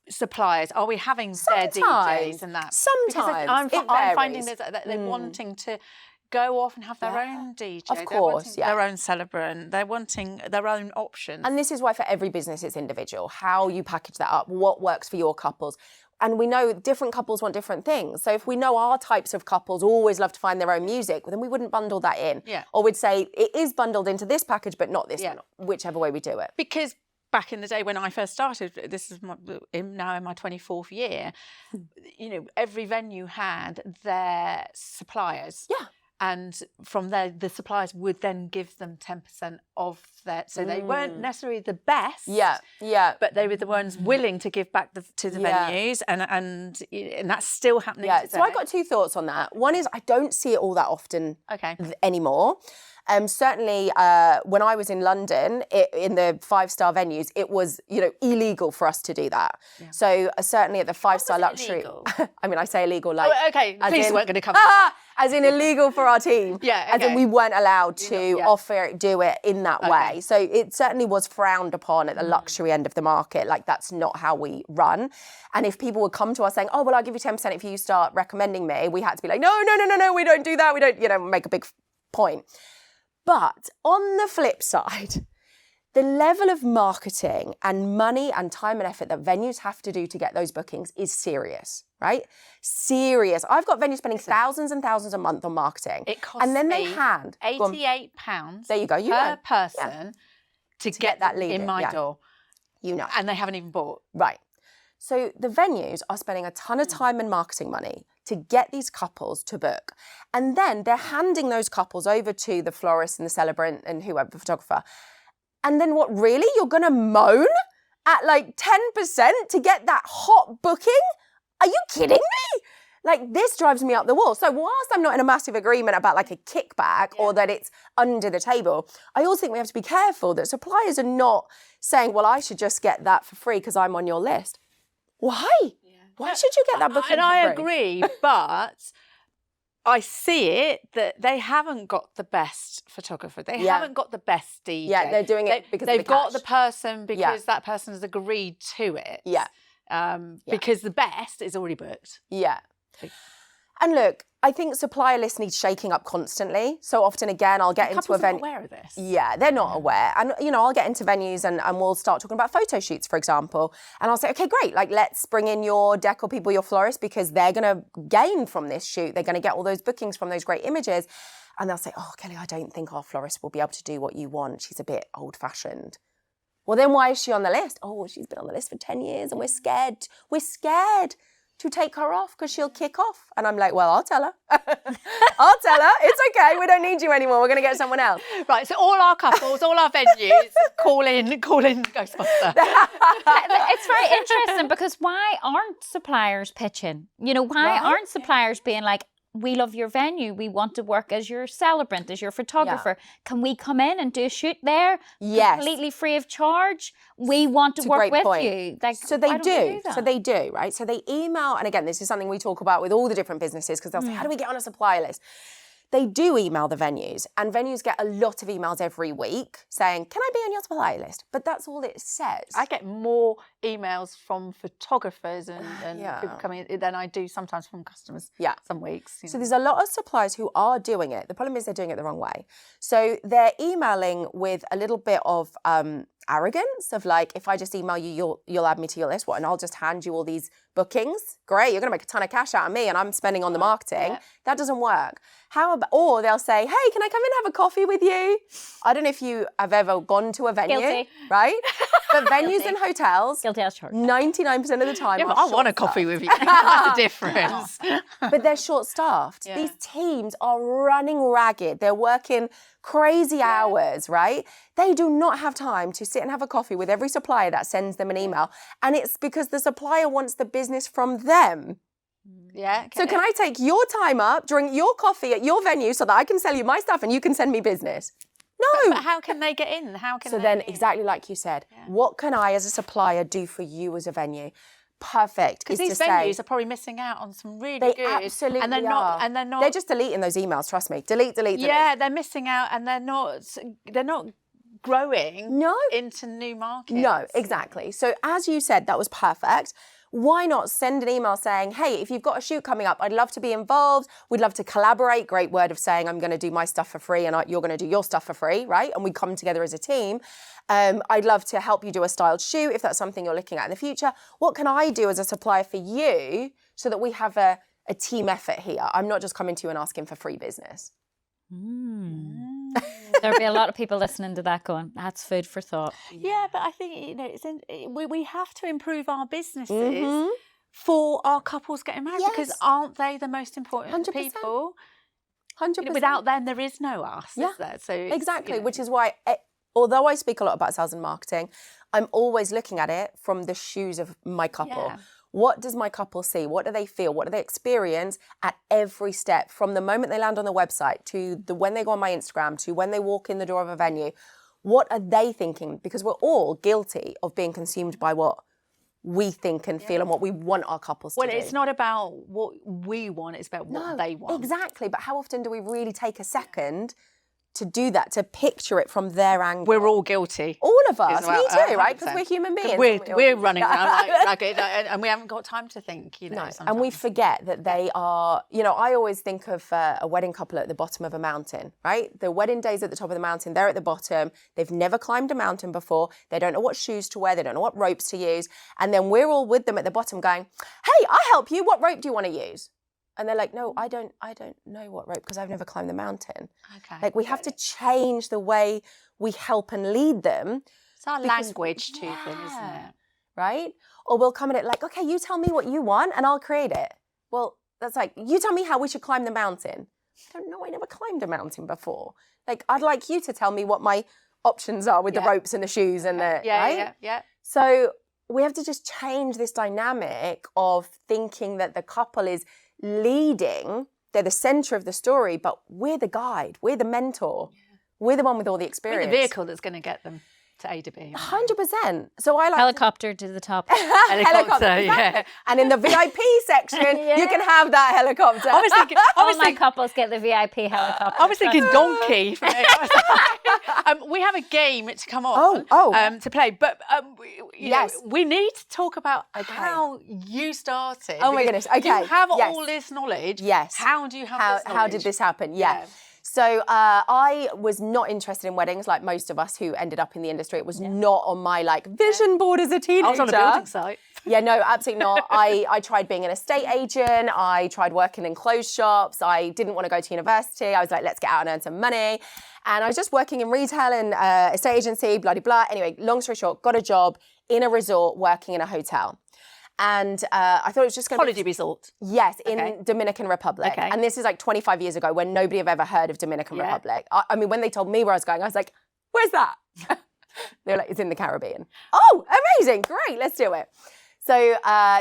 suppliers? Are we having their DJs and that? Sometimes. I'm finding that they're wanting to go off and have their own DJ. Of course, their own celebrant. They're wanting their own options. And this is why for every business it's individual. How you package that up, what works for your couples. And we know different couples want different things. So if we know our types of couples always love to find their own music, then we wouldn't bundle that in. Yeah. Or we'd say it is bundled into this package, but not this one, whichever way we do it. Because back in the day when I first started, this is now in my 24th year, you know, every venue had their suppliers. Yeah. And from there, the suppliers would then give them 10% of that. So they weren't necessarily the best. Yeah, yeah. But they were the ones willing to give back to the venues. And that's still happening today. So I got two thoughts on that. One is I don't see it all that often anymore. Certainly, when I was in London, in the 5-star venues, it was, you know, illegal for us to do that. Yeah. So certainly at the 5-star luxury, I mean, I say illegal like. Oh, okay, police weren't going to come. As in illegal for our team. Yeah. Okay. As in we weren't allowed to do it in that way. So it certainly was frowned upon at the luxury end of the market. Like that's not how we run. And if people would come to us saying, "Oh, well, I'll give you 10% if you start recommending me," we had to be like, "No, we don't do that. We don't, you know, make a big point." But on the flip side, the level of marketing and money and time and effort that venues have to do to get those bookings is serious, right? Serious. I've got venues spending thousands and thousands a month on marketing. It costs and then me they hand £88 there you go, per person to get that lead in my door. You know. And they haven't even bought. Right. So the venues are spending a ton of time and marketing money to get these couples to book. And then they're handing those couples over to the florist and the celebrant and whoever, the photographer. And then what, really? You're going to moan at like 10% to get that hot booking? Are you kidding me? Like, this drives me up the wall. So whilst I'm not in a massive agreement about like a kickback or that it's under the table, I also think we have to be careful that suppliers are not saying, well, I should just get that for free because I'm on your list. Why? Why should you get that booking And for I free? agree, but I see it that they haven't got the best photographer. They haven't got the best DJ. Yeah, they're doing it because they've of the got cash. the person because that person has agreed to it. Yeah. Because the best is already booked. Yeah. And look, I think supplier list needs shaking up constantly. So often, again, I'll get into a venue. Couples are not aware of this. Yeah, they're not aware. And, you know, I'll get into venues and we'll start talking about photo shoots, for example. And I'll say, okay, great. Like, let's bring in your decor people, your florists, because they're going to gain from this shoot. They're going to get all those bookings from those great images. And they'll say, oh, Kelly, I don't think our florist will be able to do what you want. She's a bit old-fashioned. Well, then why is she on the list? Oh, well, she's been on the list for 10 years and we're scared. We're scared to take her off because she'll kick off. And I'm like, well, I'll tell her. I'll tell her. It's okay. We don't need you anymore. We're going to get someone else. Right. So all our couples, all our venues, call in Ghostbuster. It's very interesting because why aren't suppliers pitching? You know, why aren't suppliers being like, we love your venue. We want to work as your celebrant, as your photographer. Yeah. Can we come in and do a shoot there? Yes. Completely free of charge. We want to work with you. Like, so they do. So they do, right? So they email, and again, this is something we talk about with all the different businesses because they'll say, how do we get on a supplier list? They do email the venues, and venues get a lot of emails every week saying, can I be on your supplier list? But that's all it says. I get more emails from photographers and people coming in than I do sometimes from customers. Yeah. Some weeks. So there's a lot of suppliers who are doing it. The problem is they're doing it the wrong way. So they're emailing with a little bit of arrogance of like, if I just email you, you'll add me to your list. What? And I'll just hand you all these bookings. Great, you're going to make a ton of cash out of me and I'm spending on the marketing. Yeah. That doesn't work. How about, or they'll say, hey, can I come in and have a coffee with you? I don't know if you have ever gone to a venue, Guilty. Right? But venues and hotels, guilty as charged. 99% of the time, yeah, but I want a coffee with you. That's the difference. But they're short-staffed. Yeah. These teams are running ragged. They're working crazy hours, right? They do not have time to sit and have a coffee with every supplier that sends them an email. And it's because the supplier wants the business from them. Yeah. So can I take your time up during your coffee at your venue so that I can sell you my stuff and you can send me business? No. But how can they get in? How can so they then get in? Exactly like you said, what can I as a supplier do for you as a venue? Perfect. Because these venues are probably missing out on some really good. They absolutely and they're are. Not. And they're not. They're just deleting those emails. Trust me. Delete. Yeah, they're missing out, and they're not growing. No. Into new markets. No, exactly. So as you said, that was perfect. why not send an email saying, hey, if you've got a shoot coming up, I'd love to be involved. We'd love to collaborate. Great word of saying, I'm going to do my stuff for free and you're going to do your stuff for free, right? And we come together as a team. I'd love to help you do a styled shoot if that's something you're looking at in the future. What can I do as a supplier for you so that we have a team effort here? I'm not just coming to you and asking for free business. There'll be a lot of people listening to that going, that's food for thought. Yeah, but I think, we have to improve our businesses for our couples getting married, because aren't they the most important 100%. people? 100%. Without them, there is no us, is there? So exactly, which is why, although I speak a lot about sales and marketing, I'm always looking at it from the shoes of my couple. Yeah. What does my couple see? What do they feel? What do they experience at every step, from the moment they land on the website to when they go on my Instagram to when they walk in the door of a venue? What are they thinking? Because we're all guilty of being consumed by what we think and feel and what we want our couples to do. Well, it's not about what we want, it's about what they want. Exactly, but how often do we really take a second to do that, to picture it from their angle? We're all guilty. All of us, me too, right? Because we're human beings. We're running around like and we haven't got time to think, No, sometimes. and we forget that they are, I always think of a wedding couple at the bottom of a mountain, right? The wedding day's at the top of the mountain, they're at the bottom, they've never climbed a mountain before, they don't know what shoes to wear, they don't know what ropes to use, and then we're all with them at the bottom going, hey, I'll help you, what rope do you want to use? And they're like, no, I don't know what rope because I've never climbed the mountain. Okay. Like, we have to change the way we help and lead them. It's our language to them, isn't it? Right? Or we'll come at it like, okay, you tell me what you want and I'll create it. Well, that's like, you tell me how we should climb the mountain. I don't know, I never climbed a mountain before. Like, I'd like you to tell me what my options are with the ropes and the shoes and the, right? Yeah. So we have to just change this dynamic of thinking that the couple is leading, they're the center of the story, but we're the guide, we're the mentor, we're the one with all the experience. We're the vehicle that's going to get them to A to B. 100%. So I like helicopter to the top. Helicopter, yeah. And in the VIP section, you can have that helicopter. All my couples get the VIP helicopter. I was thinking donkey. We have a game to come on to play, but we need to talk about how you started. Oh my goodness! Okay, you have all this knowledge. Yes. How do you have this knowledge? How did this happen? Yeah. So I was not interested in weddings like most of us who ended up in the industry. It was not on my vision board as a teenager. I was on a building site. Yeah, no, absolutely not. I tried being an estate agent. I tried working in clothes shops. I didn't want to go to university. I was like, let's get out and earn some money. And I was just working in retail and estate agency, blah, blah, blah. Anyway, long story short, got a job in a resort working in a hotel. And I thought it was just going to Holiday resort. Yes, in Dominican Republic. Okay. And this is 25 years ago when nobody had ever heard of Dominican Republic. I mean, when they told me where I was going, I was like, where's that? They were like, it's in the Caribbean. Oh, amazing. Great. Let's do it. So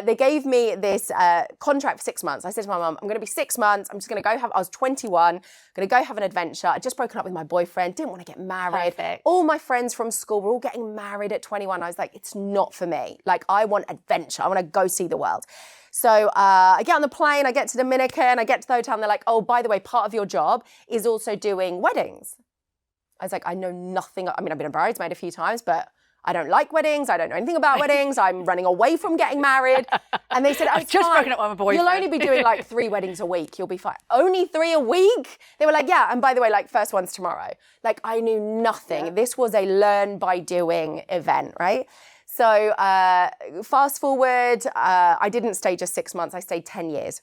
they gave me this contract for 6 months. I said to my mum, I'm going to be 6 months. I'm just going to go I was 21, going to go have an adventure. I'd just broken up with my boyfriend, didn't want to get married. Perfect. All my friends from school were all getting married at 21. I was like, it's not for me. I want adventure. I want to go see the world. So I get on the plane, I get to Dominican, I get to the hotel, and they're like, oh, by the way, part of your job is also doing weddings. I was like, I know nothing. I mean, I've been a bridesmaid a few times, but I don't like weddings. I don't know anything about weddings. I'm running away from getting married. And they said, I've just broken up with my boyfriend. You'll only be doing 3 weddings a week. You'll be fine. Only 3 a week? They were like, yeah. And by the way, first one's tomorrow. I knew nothing. Yeah. This was a learn by doing event, right? So fast forward, I didn't stay just 6 months. I stayed 10 years.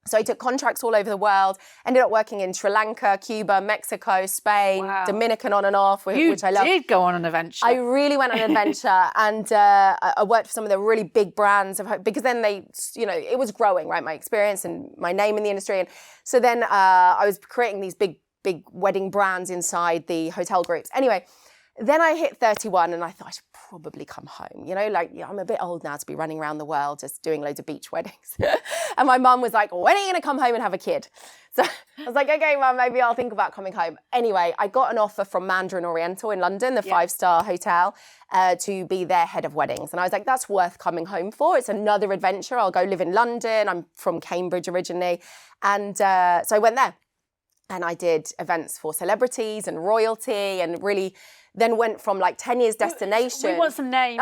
So I took contracts all over the world, ended up working in Sri Lanka, Cuba, Mexico, Spain, Dominican on and off, which I love. You did go on an adventure. I really went on an adventure, and I worked for some of the really big brands, because then they, it was growing, right, my experience and my name in the industry. And so then I was creating these big wedding brands inside the hotel groups. Anyway, then I hit 31 and I thought I should probably come home. I'm a bit old now to be running around the world just doing loads of beach weddings. And my mum was like, when are you going to come home and have a kid? So I was like, okay, Mum, maybe I'll think about coming home. Anyway, I got an offer from Mandarin Oriental in London, the 5-star hotel, to be their head of weddings. And I was like, that's worth coming home for. It's another adventure. I'll go live in London. I'm from Cambridge originally. And so I went there. And I did events for celebrities and royalty, and really then went from 10 years destination. We want some names.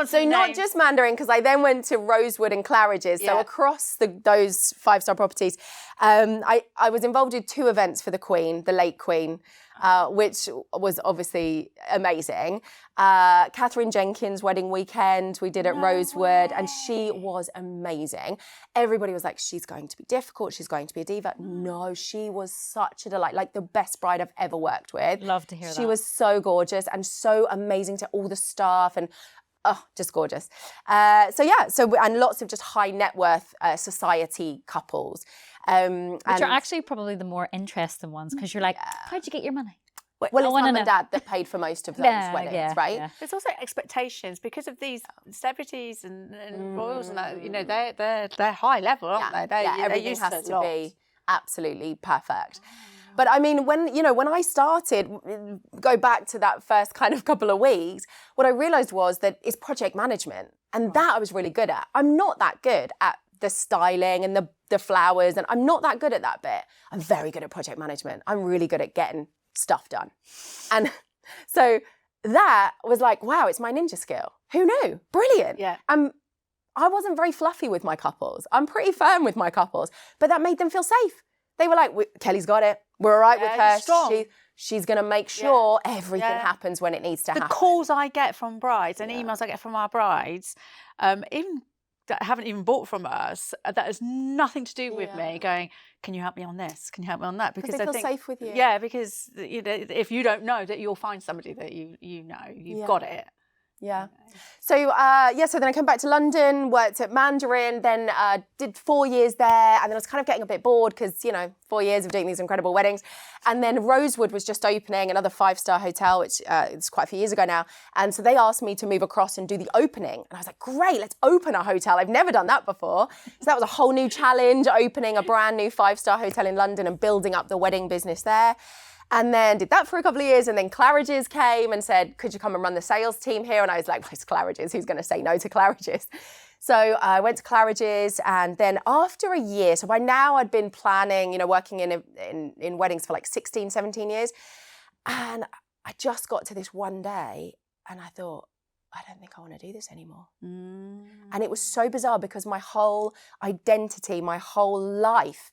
So not just Mandarin, because I then went to Rosewood and Claridge's. So across those 5-star properties, I was involved in 2 events for the Queen, the late Queen, which was obviously amazing. Catherine Jenkins' wedding weekend we did at Rosewood, and she was amazing. Everybody was like, she's going to be difficult, she's going to be a diva. No, she was such a delight, like the best bride I've ever worked with. Love to hear that. She was so gorgeous and so amazing to all the staff, and just gorgeous. And lots of just high net worth society couples. Which are actually probably the more interesting ones, because you're like, how'd you get your money? Well, it's mum and dad that paid for most of those weddings, right? Yeah. There's also expectations because of these celebrities and royals and that. You know, they're high level, aren't they? Everything has to be absolutely perfect. But I mean, when I started, go back to that first kind of couple of weeks, what I realised was that it's project management, and that I was really good at. I'm not that good at the styling and the flowers, and I'm not that good at that bit. I'm very good at project management. I'm really good at getting stuff done. And so that was like, wow, it's my ninja skill. Who knew? Brilliant. Yeah. I wasn't very fluffy with my couples. I'm pretty firm with my couples, but that made them feel safe. They were like, Kelly's got it. We're all right with her. She's going to make sure everything happens when it needs to happen. The calls I get from brides and emails I get from our brides, even that haven't even bought from us, that has nothing to do with me going, can you help me on this? Can you help me on that? Because they feel safe with you. Yeah, because if you don't know, that you'll find somebody that you know. You've got it. Yeah. So, so then I came back to London, worked at Mandarin, then did 4 years there. And then I was kind of getting a bit bored because, 4 years of doing these incredible weddings. And then Rosewood was just opening, another 5-star hotel, which it's quite a few years ago now. And so they asked me to move across and do the opening. And I was like, great, let's open a hotel. I've never done that before. So that was a whole new challenge, opening a brand new 5-star hotel in London and building up the wedding business there. And then did that for a couple of years, and then Claridge's came and said, could you come and run the sales team here? And I was like, well, it's Claridge's, who's going to say no to Claridge's? So I went to Claridge's, and then after a year, so by now I'd been planning, working in weddings for like 16, 17 years. And I just got to this one day and I thought, I don't think I want to do this anymore. And it was so bizarre because my whole identity, my whole life,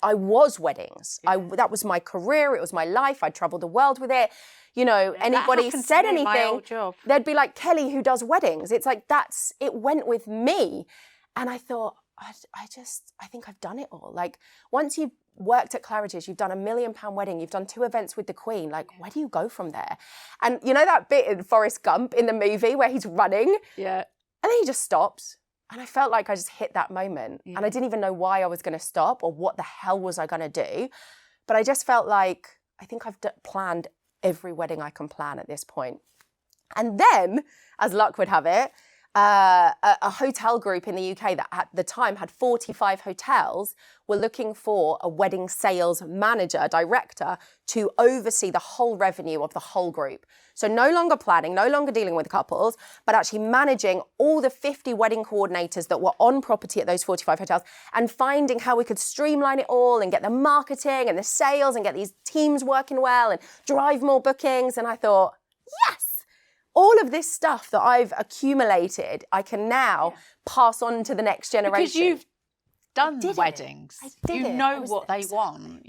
I was weddings. That was my career. It was my life. I traveled the world with it. Anybody said anything, they'd be like, Kelly, who does weddings? It's like, it went with me. And I thought, I think I've done it all. Like, once you've worked at Claridge's, you've done £1 million wedding, you've done 2 events with the Queen. Like, where do you go from there? And that bit in Forrest Gump in the movie where he's running? Yeah. And then he just stops. And I felt like I just hit that moment. And I didn't even know why I was going to stop or what the hell was I going to do. But I just felt like, I think I've planned every wedding I can plan at this point. And then, as luck would have it, a hotel group in the UK that at the time had 45 hotels were looking for a wedding sales manager, director, to oversee the whole revenue of the whole group. So no longer planning, no longer dealing with couples, but actually managing all the 50 wedding coordinators that were on property at those 45 hotels and finding how we could streamline it all and get the marketing and the sales and get these teams working well and drive more bookings. And I thought, yes! All of this stuff that I've accumulated, I can now pass on to the next generation. Because you've done weddings. You know what they want,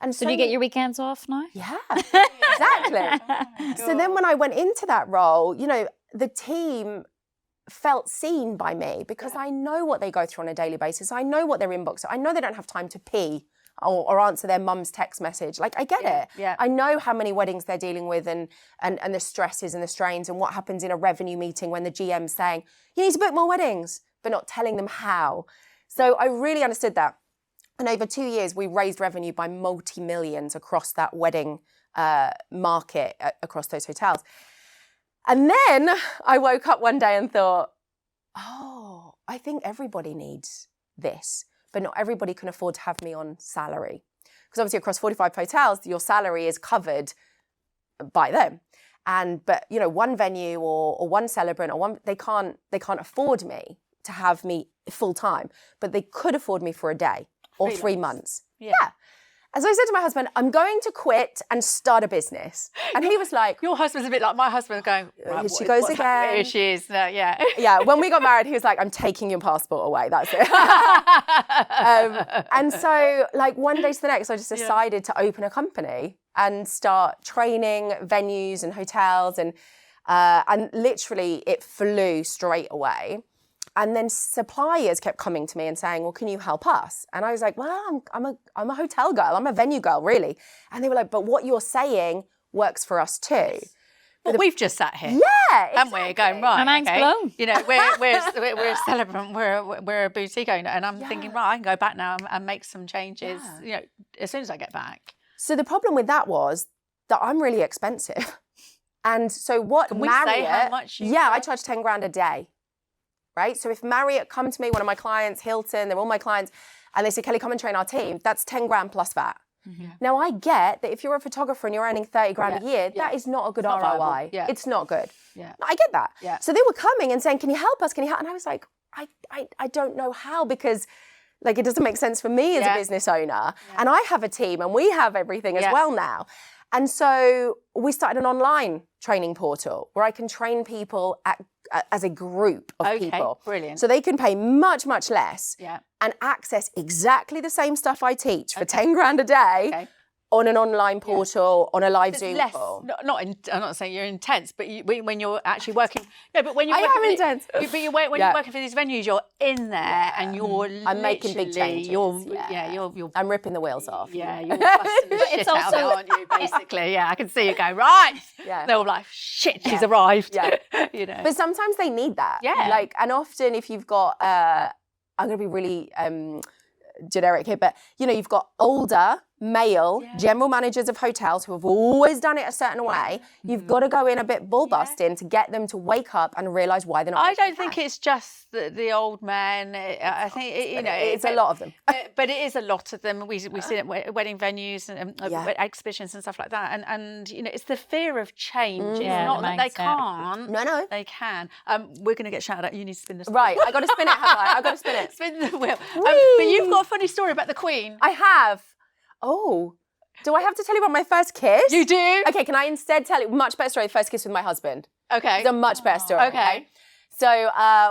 And so do you get your weekends off now? Yeah, exactly. So then when I went into that role, the team felt seen by me because I know what they go through on a daily basis. I know what their inbox are. I know they don't have time to pee or answer their mum's text message. Like, I get it. Yeah. I know how many weddings they're dealing with and the stresses and the strains and what happens in a revenue meeting when the GM's saying, you need to book more weddings, but not telling them how. So I really understood that. And over 2 years, we raised revenue by multi-millions across that wedding market, across those hotels. And then I woke up one day and thought, oh, I think everybody needs this. But not everybody can afford to have me on salary. Because obviously across 45 hotels, your salary is covered by them. But one venue or one celebrant or they can't afford me to have me full time, but they could afford me for a day or 3 months. Yeah. And so I said to my husband, I'm going to quit and start a business. And he was like, your husband's a bit like my husband going, here right, she goes what's again. happening? Here she is. Yeah. Yeah, when we got married, he was like, I'm taking your passport away. That's it. And so like one day to the next, I just decided to open a company and start training venues and hotels. And literally it flew straight away. And then suppliers kept coming to me and saying, well, can you help us? And I was like, well, I'm a hotel girl. I'm a venue girl, really. And they were like, but what you're saying works for us too. But we've just sat here. Yeah, And we're going, right, My mind's blown. You know, we're a Celebrant, we're a boutique owner. And I'm thinking, right, I can go back now and make some changes, you know, as soon as I get back. So the problem with that was that I'm really expensive. And so what Can we Marriott... say how much you I charge 10 grand a day. Right? So if Marriott come to me, one of my clients, Hilton, they're all my clients, and they say, Kelly, come and train our team, that's 10 grand plus VAT. Mm-hmm. Now I get that if you're a photographer and you're earning 30 grand a year, that is not a good Not ROI. viable. Yeah. It's not good. Yeah. I get that. Yeah. So they were coming and saying, can you help us? Can you help? And I was like, I don't know how, because like it doesn't make sense for me as a business owner. And I have a team and we have everything as well now. And so we started an online training portal where I can train people as a group of people. Brilliant. So they can pay much, much less Yeah. and access exactly the same stuff I teach for 10 grand a day on an online portal, on a live Zoom call. I'm not saying you're intense, but when you're actually working, no, but when you're I working am intense. But you're working for these venues, you're in there and you're I'm making big changes. You're I'm ripping the wheels off. Yeah, you're busting the shit out of it, aren't you, basically? Yeah, I can see you go, right. Yeah. They're all like, shit, she's arrived. Yeah. You know. But sometimes they need that. Yeah. Like, and often if you've got, I'm going to be really generic here, but you know, you've got older male general managers of hotels who have always done it a certain way. You've got to go in a bit bull busting to get them to wake up and realise why they're not. I don't think it's just the old men. I think it's a lot of them. But it is a lot of them. We see it at wedding venues and exhibitions and stuff like that. And you know, it's the fear of change. It's not that they can't. No. They can. We're going to get shouted at. You need to spin this. Right, I got to spin it, have I? I got to spin it. Spin the wheel. But you've got a funny story about the Queen. I have. Oh, do I have to tell you about my first kiss? You do? Okay, can I instead tell you much better story? First kiss with my husband. Okay. It's a much better story. Okay. So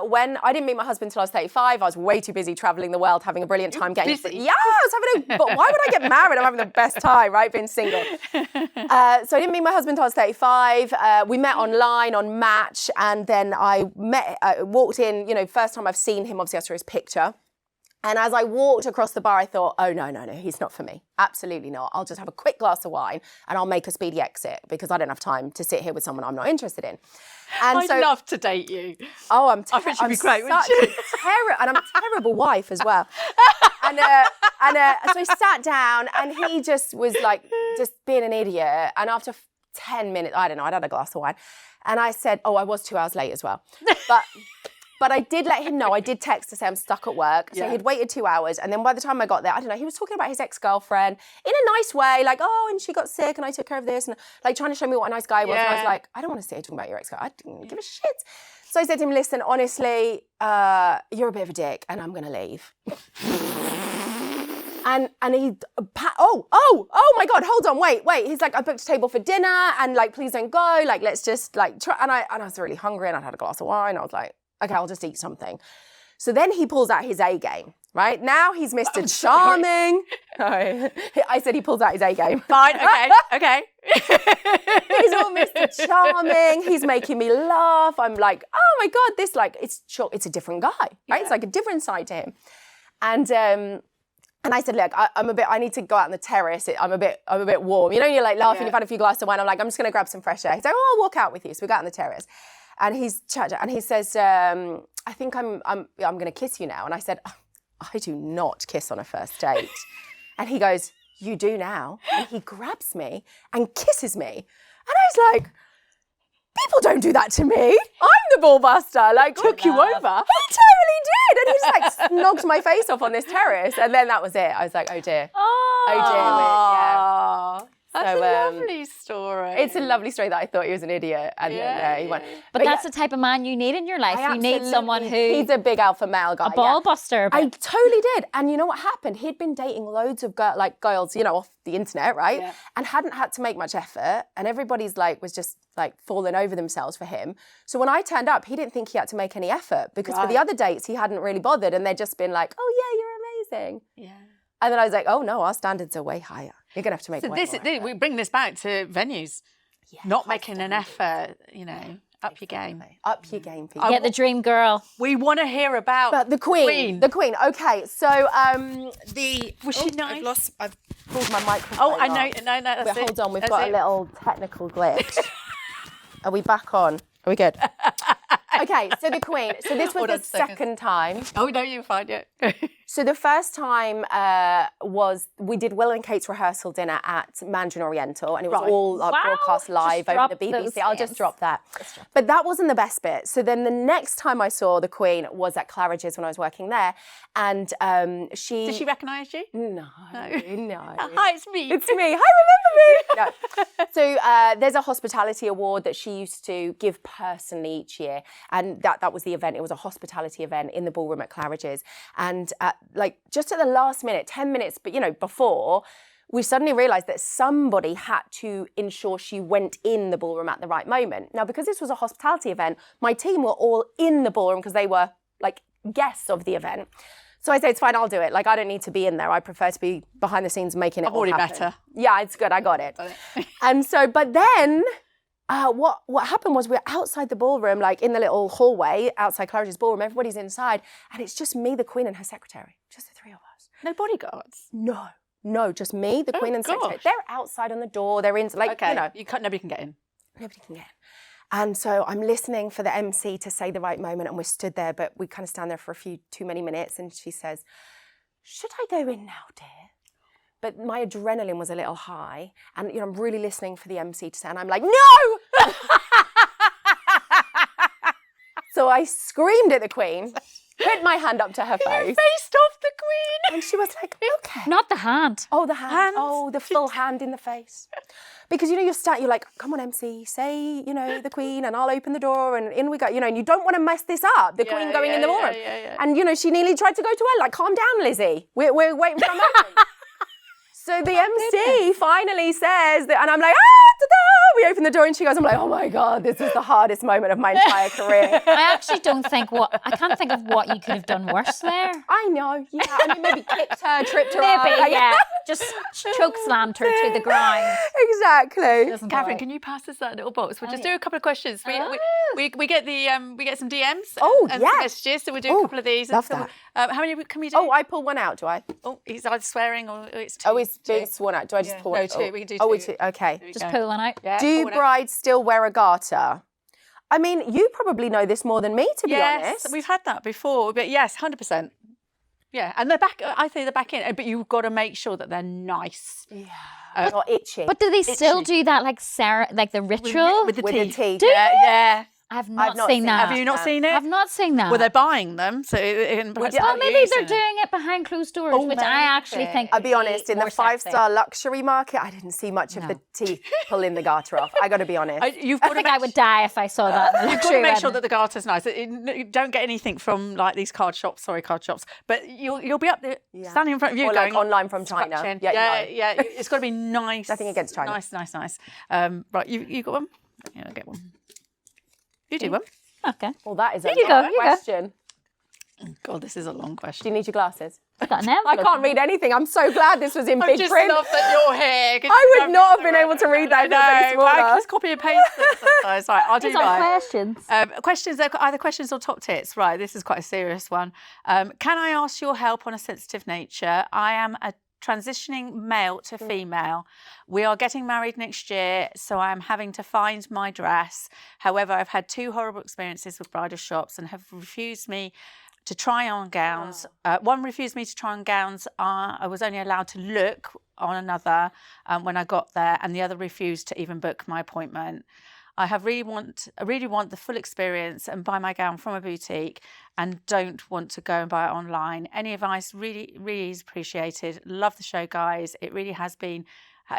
when I didn't meet my husband until I was 35, I was way too busy traveling the world, having a brilliant time getting. Busy. Yeah, I was having but why would I get married? I'm having the best time, right? Being single. So I didn't meet my husband until I was 35. We met online on Match, and then I walked in. You know, first time I've seen him. Obviously, I saw his picture. And as I walked across the bar, I thought, oh, no, he's not for me. Absolutely not. I'll just have a quick glass of wine and I'll make a speedy exit because I don't have time to sit here with someone I'm not interested in. And I'd love to date you. Oh, I think she'd be great, wouldn't she? And I'm a terrible wife as well. And so I sat down and he just was like, just being an idiot. And after 10 minutes, I don't know, I'd had a glass of wine. And I said, oh, I was 2 hours late as well. But I did let him know, I did text to say I'm stuck at work. So he'd waited 2 hours. And then by the time I got there, I don't know, he was talking about his ex-girlfriend in a nice way, like, oh, and she got sick and I took care of this. And like trying to show me what a nice guy was. And I was like, I don't want to sit here talking about your ex-girl. I didn't give a shit. So I said to him, listen, honestly, you're a bit of a dick and I'm going to leave. And he, oh my God, hold on, wait. He's like, I booked a table for dinner and like, please don't go. Like, let's just like try. And I was really hungry and I'd had a glass of wine. I was like, okay, I'll just eat something. So then he pulls out his A game, right? Now he's Mr. Charming. I said he pulls out his A game. Fine, okay. He's all Mr. Charming. He's making me laugh. I'm like, oh my God, this like, it's a different guy, right? Yeah. It's like a different side to him. And I said, look, I need to go out on the terrace. I'm a bit warm. You know, you're like laughing, you've had a few glasses of wine. I'm like, I'm just going to grab some fresh air. He's like, oh, I'll walk out with you. So we go out on the terrace. And he's chatting, and he says, I think I'm going to kiss you now. And I said, oh, I do not kiss on a first date. And he goes, you do now. And he grabs me and kisses me. And I was like, people don't do that to me. I'm the ball buster. Like, took you over. He totally did. And he just like snogged my face off on this terrace. And then that was it. I was like, oh dear. Oh dear. Yeah. That's That's a lovely story. It's a lovely story that I thought he was an idiot, and then he went. But that's the type of man you need in your life. You need someone He's a big alpha male guy. A ball buster. I totally did. And you know what happened? He'd been dating loads of girls, you know, off the internet, right? Yeah. And hadn't had to make much effort. And everybody's like, was just like falling over themselves for him. So when I turned up, he didn't think he had to make any effort because for the other dates, he hadn't really bothered. And they'd just been like, oh yeah, you're amazing. Yeah. And then I was like, oh no, our standards are way higher. You're going to have to make So way more effort. we bring this back to venues. Yeah, not making an effort, you know, up your game. Up your game, people. Get the dream girl. We want to hear about But the Queen. The Queen. Okay, so was she nice? I've pulled my microphone. Oh, I know. No, that's it. Hold on, we've That's got it. a little technical glitch. Are we back on? Are we good? Okay, so the Queen. So this was Hold on the a second. second time. Oh, no, you find it. So the first time was we did Will and Kate's rehearsal dinner at Mandarin Oriental, and it was all broadcast live over the BBC. I'll just drop that. But that wasn't the best bit. So then the next time I saw the Queen was at Claridge's when I was working there, and Did she recognise you? No. Hi, it's me. It's me. Hi, remember me? No. So there's a hospitality award that she used to give personally each year, and that was the event. It was a hospitality event in the ballroom at Claridge's, and just at the last minute, 10 minutes, but before, we suddenly realised that somebody had to ensure she went in the ballroom at the right moment. Now, because this was a hospitality event, my team were all in the ballroom because they were like guests of the event. So I said, it's fine, I'll do it. Like, I don't need to be in there. I prefer to be behind the scenes making it all happen. better. Yeah, it's good. I got it. And so, but then what happened was we're outside the ballroom, like in the little hallway outside Claridge's ballroom. Everybody's inside. And it's just me, the Queen, and her secretary. Just the three of us. No bodyguards? No, just me, the Queen, and secretary. They're outside on the door. They're in, like, nobody can get in. Nobody can get in. And so I'm listening for the MC to say the right moment, and we're stood there, but we kind of stand there for too many minutes, and she says, should I go in now, dear? But my adrenaline was a little high, and I'm really listening for the MC to say, and I'm like, no! So I screamed at the Queen, put my hand up to her face. You faced off the Queen. And she was like, okay. Not the hand. Oh, the hand. Oh, the full hand in the face. Because, you're like, come on, MC, say, the Queen, and I'll open the door, and in we go, and you don't want to mess this up, the Queen going in the ballroom. And, she nearly tried to go to her, like, calm down, Lizzie. We're waiting for a moment. So the MC finally says that, and I'm like, ta-da! We open the door and she goes, I'm like, oh my God, this is the hardest moment of my entire career. I actually I can't think of what you could have done worse there. I know, yeah. I mean, maybe kicked her, tripped her up. Maybe, yeah. Just choke slammed her to the ground. Exactly. Catherine, can you pass us that little box? We'll just do a couple of questions. We get we get some DMs. Oh, and yeah. some messages, so we'll do a couple of these. Love that. How many can we do? Oh, I pull one out, do I? Oh, he's either swearing or it's two. Oh, it's one out. Do I just pull one out? No, two. We can do two. Okay. Just pull one out. Yeah, do brides still wear a garter? I mean, you probably know this more than me, to be honest. Yes, we've had that before, but yes, 100%. Yeah, and they're back. I think they're back in, but you've got to make sure that they're nice. Yeah. Not itchy. But do they still do that, like the ritual with the teeth? Do yeah. I've not seen that. Have you not seen it? I've not seen that. Well, they're buying them, so well, maybe they're doing it behind closed doors, which I actually think. I'll be honest, in the 5-star luxury market, I didn't see much of the teeth pulling the garter off. I got to be honest. I think I would die if I saw that. You've got to make sure that the garter's nice. You don't get anything from like these card shops, but you'll be up there standing in front of you, or going like online from China. Yeah. It's got to be nice. Nothing against China. Nice. Right, you got one? Yeah, I'll get one. You do one. Okay. Well, that is a long question. God, this is a long question. Do you need your glasses? I got an envelope. I can't read anything. I'm so glad this was in big just print. love that you're here. I would not have been able to read that. I can just copy and paste it sometimes. Right, I'll do that. Questions. Questions, either questions or top tips. Right, this is quite a serious one. Can I ask your help on a sensitive nature? I am a transitioning male to female. We are getting married next year, so I am having to find my dress. However, I've had 2 horrible experiences with bridal shops and have refused me to try on gowns. One refused me to try on gowns. I was only allowed to look on another when I got there, and the other refused to even book my appointment. I really want the full experience and buy my gown from a boutique, and don't want to go and buy it online. Any advice really, really is appreciated. Love the show, guys. It really has been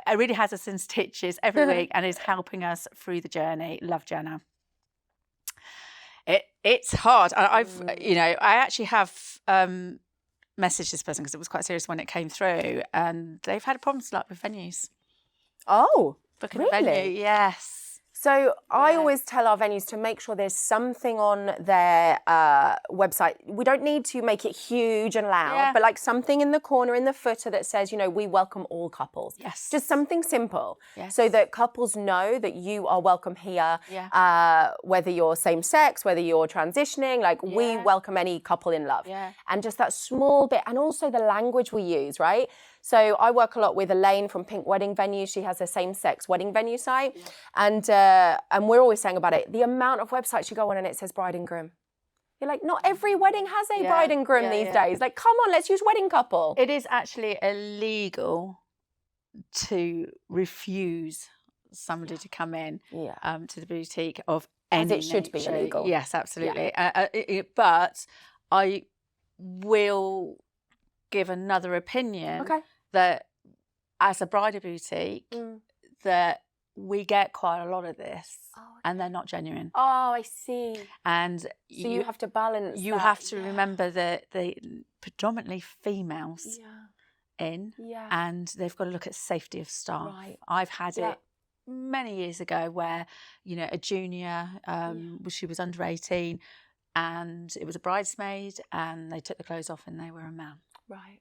It really has us in stitches every week and is helping us through the journey. Love Jenna. It's hard. I actually have messaged this person because it was quite serious when it came through, and they've had problems like with venues. Oh, Booking really? a venue, yes. So I always tell our venues to make sure there's something on their website. We don't need to make it huge and loud, but like something in the corner, in the footer that says, we welcome all couples. Yes. Just something simple. Yes. So that couples know that you are welcome here, whether you're same sex, whether you're transitioning, we welcome any couple in love. Yeah. And just that small bit, and also the language we use, right? So I work a lot with Elaine from Pink Wedding Venue. She has a same-sex wedding venue site. And we're always saying about it, the amount of websites you go on and it says bride and groom. You're like, not every wedding has a bride and groom these days. Like, come on, let's use wedding couple. It is actually illegal to refuse somebody to come in to the boutique of any As it should be nature. illegal. Yes, absolutely. But I will give another opinion that as a bridal boutique, that we get quite a lot of this and they're not genuine. Oh, I see. And so you have to balance that. have to remember that they predominantly females and they've got to look at safety of staff. Right. I've had it many years ago where, a junior, she was under 18 and it was a bridesmaid and they took the clothes off and they were a man. Right.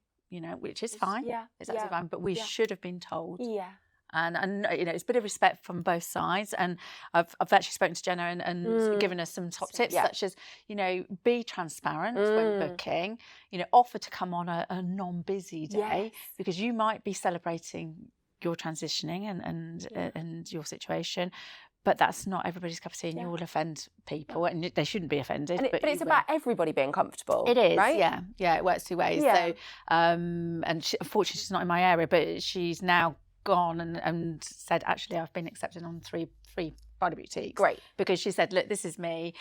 Which is fine. It's absolutely fine. But we should have been told. Yeah. And it's a bit of respect from both sides. And I've actually spoken to Jenna and given us some top tips, such as, be transparent when booking, offer to come on a non-busy day because you might be celebrating your transitioning and your situation. But that's not everybody's cup of tea, and you will offend people, and they shouldn't be offended. But it's about everybody being comfortable. It is, right? Yeah. It works two ways. Yeah. So, and unfortunately, she's not in my area, but she's now gone and said, actually, I've been accepted on three bridal boutiques. Great. Because she said, look, this is me.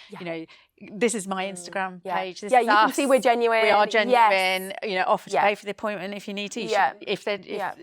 This is my Instagram page. This is you can see we're genuine. We are genuine. Yes. Offer to pay for the appointment if you need to.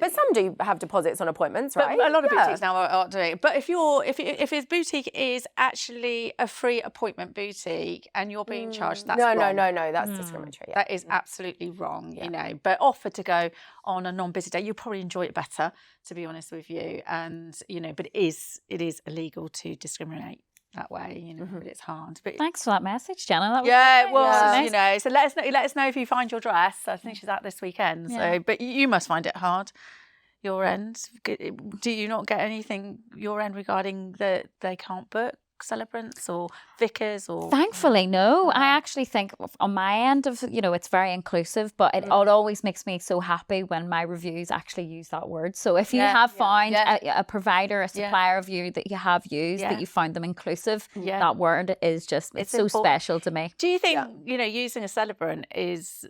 But some do have deposits on appointments, right? But a lot of boutiques now are doing it. But if his boutique is actually a free appointment boutique and you're being charged, that's wrong. No, that's discriminatory. That is absolutely wrong, But offer to go on a non-busy day, you'll probably enjoy it better, to be honest with you. And but it is illegal to discriminate that way, but it's hard. But thanks for that message, Jenna. That was it was, nice. So let us know if you find your dress. I think she's out this weekend. So, but you must find it hard. Your end. Do you not get anything your end regarding that they can't book celebrants or vicars or? Thankfully, no. I actually think on my end of, it's very inclusive, but it always makes me so happy when my reviews actually use that word. So if you have found a provider, a supplier of you that you have used, that you found them inclusive, that word is just, it's so special to me. Do you think, using a celebrant is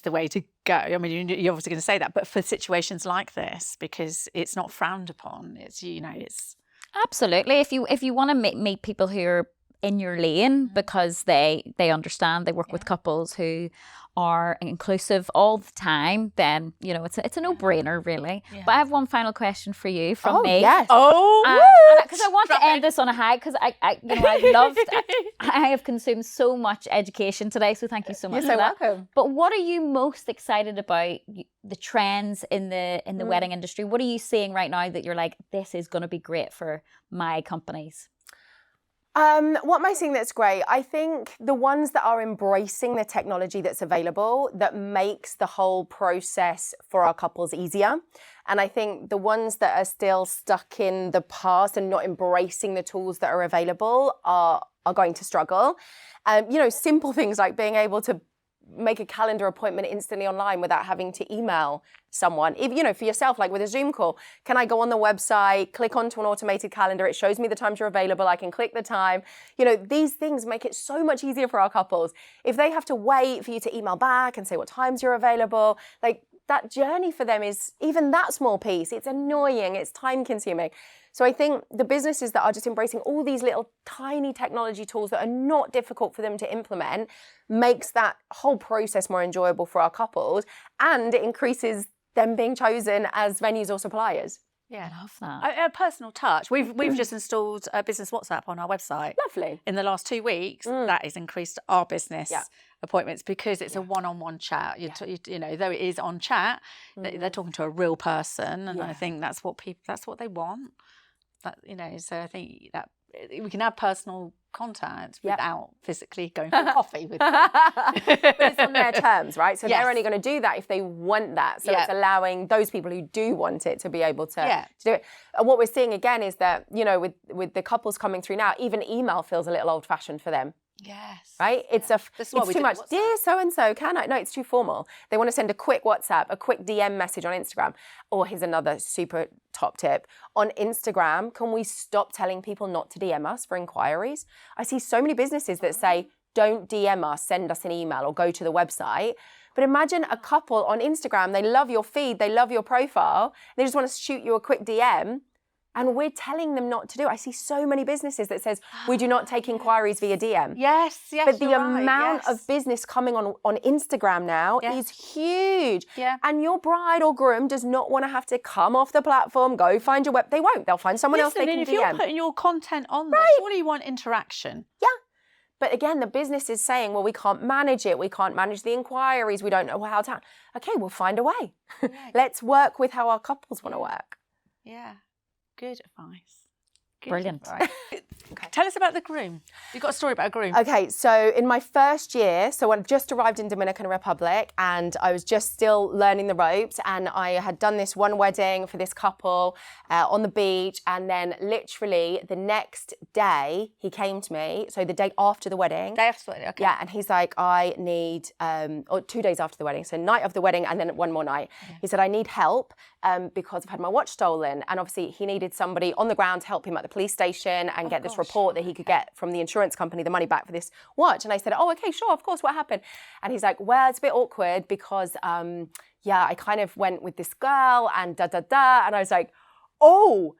the way to go? I mean, you're obviously going to say that, but for situations like this, because it's not frowned upon, it's, it's... Absolutely. If you want to meet people who are in your lane because they understand, they work with couples who are inclusive all the time, then it's a no-brainer, really. But I have one final question for you from me. Yes. Because I want to end this on a high, because I have consumed so much education today, so thank you so much for that. Welcome. But what are you most excited about, the trends in the wedding industry? What are you seeing right now that you're like, this is going to be great for my companies? What am I seeing that's great? I think the ones that are embracing the technology that's available that makes the whole process for our couples easier. And I think the ones that are still stuck in the past and not embracing the tools that are available are going to struggle. Simple things like being able to make a calendar appointment instantly online without having to email someone. If, for yourself, like with a Zoom call, can I go on the website, click onto an automated calendar, it shows me the times you're available, I can click the time. These things make it so much easier for our couples. If they have to wait for you to email back and say what times you're available, like that journey for them is, even that small piece, it's annoying, it's time consuming. So I think the businesses that are just embracing all these little tiny technology tools that are not difficult for them to implement makes that whole process more enjoyable for our couples, and it increases them being chosen as venues or suppliers. Yeah. I love that. A personal touch. We've just installed a business WhatsApp on our website. Lovely. In the last 2 weeks, that has increased our business appointments because it's a one-on-one chat. You know, though it is on chat, they're talking to a real person, and I think that's what they want. That, you know, so I think that we can have personal contact without physically going for coffee with them. But it's on their terms, right? So Yes. they're only going to do that if they want that. So it's allowing those people who do want it to be able to do it. And what we're seeing again is that, you know, with the couples coming through now, even email feels a little old-fashioned for them. Yes. Right? It's too much. Dear so-and-so, can I? No, it's too formal. They want to send a quick WhatsApp, a quick DM message on Instagram. Or here's another super top tip. On Instagram, can we stop telling people not to DM us for inquiries? I see so many businesses that say, don't DM us, send us an email or go to the website. But imagine a couple on Instagram, they love your feed, they love your profile, they just want to shoot you a quick DM. And we're telling them not to do it. I see so many businesses that says, we do not take inquiries via DM. Yes. But the amount of business coming on Instagram now is huge. Yeah. And your bride or groom does not want to have to come off the platform, go find your web. They won't. They'll find someone else they can if DM. you're putting your content on there, surely you want interaction. Yeah. But again, the business is saying, well, we can't manage it. We can't manage the inquiries. We don't know how to. Okay, we'll find a way. Let's work with how our couples want to work. Yeah. Good advice. Brilliant. Tell us about the groom. You've got a story about a groom. Okay, so in my first year, so I just arrived in Dominican Republic and I was just still learning the ropes, and I had done this one wedding for this couple on the beach, and then literally the next day he came to me, so the day after the wedding. Day after the wedding, okay. Yeah, and he's like, I need, or 2 days after the wedding, so night of the wedding and then one more night. Yeah. He said, I need help because I've had my watch stolen, and obviously he needed somebody on the ground to help him at the police station and get this report that he could get from the insurance company the money back for this watch. And I said, oh, okay, sure, of course, what happened? And he's like, well, it's a bit awkward because, I kind of went with this girl and da-da-da. And I was like, oh.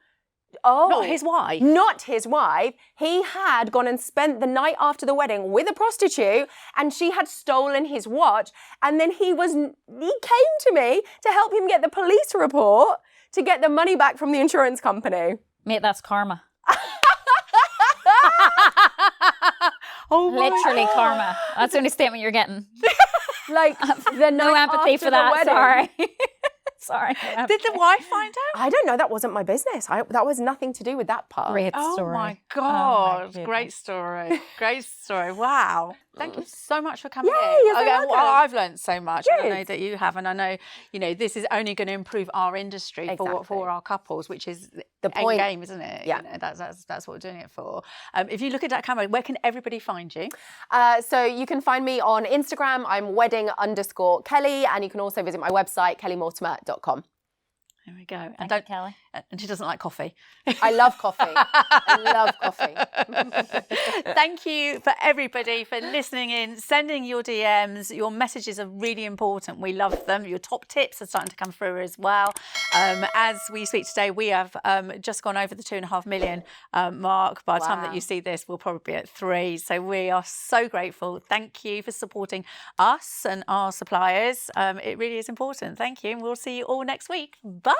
Not his wife. Not his wife. He had gone and spent the night after the wedding with a prostitute, and she had stolen his watch. And then he came to me to help him get the police report to get the money back from the insurance company. Mate, that's karma. Literally karma. That's the only statement you're getting. Like the no empathy for that. Wedding. Sorry. Sorry. Did the wife find out? I don't know. That wasn't my business. That was nothing to do with that part. Great story. Oh my God. Great story. Great story. Wow. Thank you so much for coming in. You're so welcome. I've learned so much. Good. I know that you have, and I know, this is only going to improve our industry for our couples, which is the end game, isn't it? Yeah. That's what we're doing it for. If you look at that camera, where can everybody find you? So you can find me on Instagram. I'm wedding_Kelly, and you can also visit my website, kellymortimer.com. There we go. Thank you, Kelly. And she doesn't like coffee. I love coffee. I love coffee. Thank you for everybody for listening in, sending your DMs. Your messages are really important. We love them. Your top tips are starting to come through as well. As we speak today, we have just gone over the 2.5 million mark. By the time that you see this, we'll probably be at 3. So we are so grateful. Thank you for supporting us and our suppliers. It really is important. Thank you. And we'll see you all next week. Bye.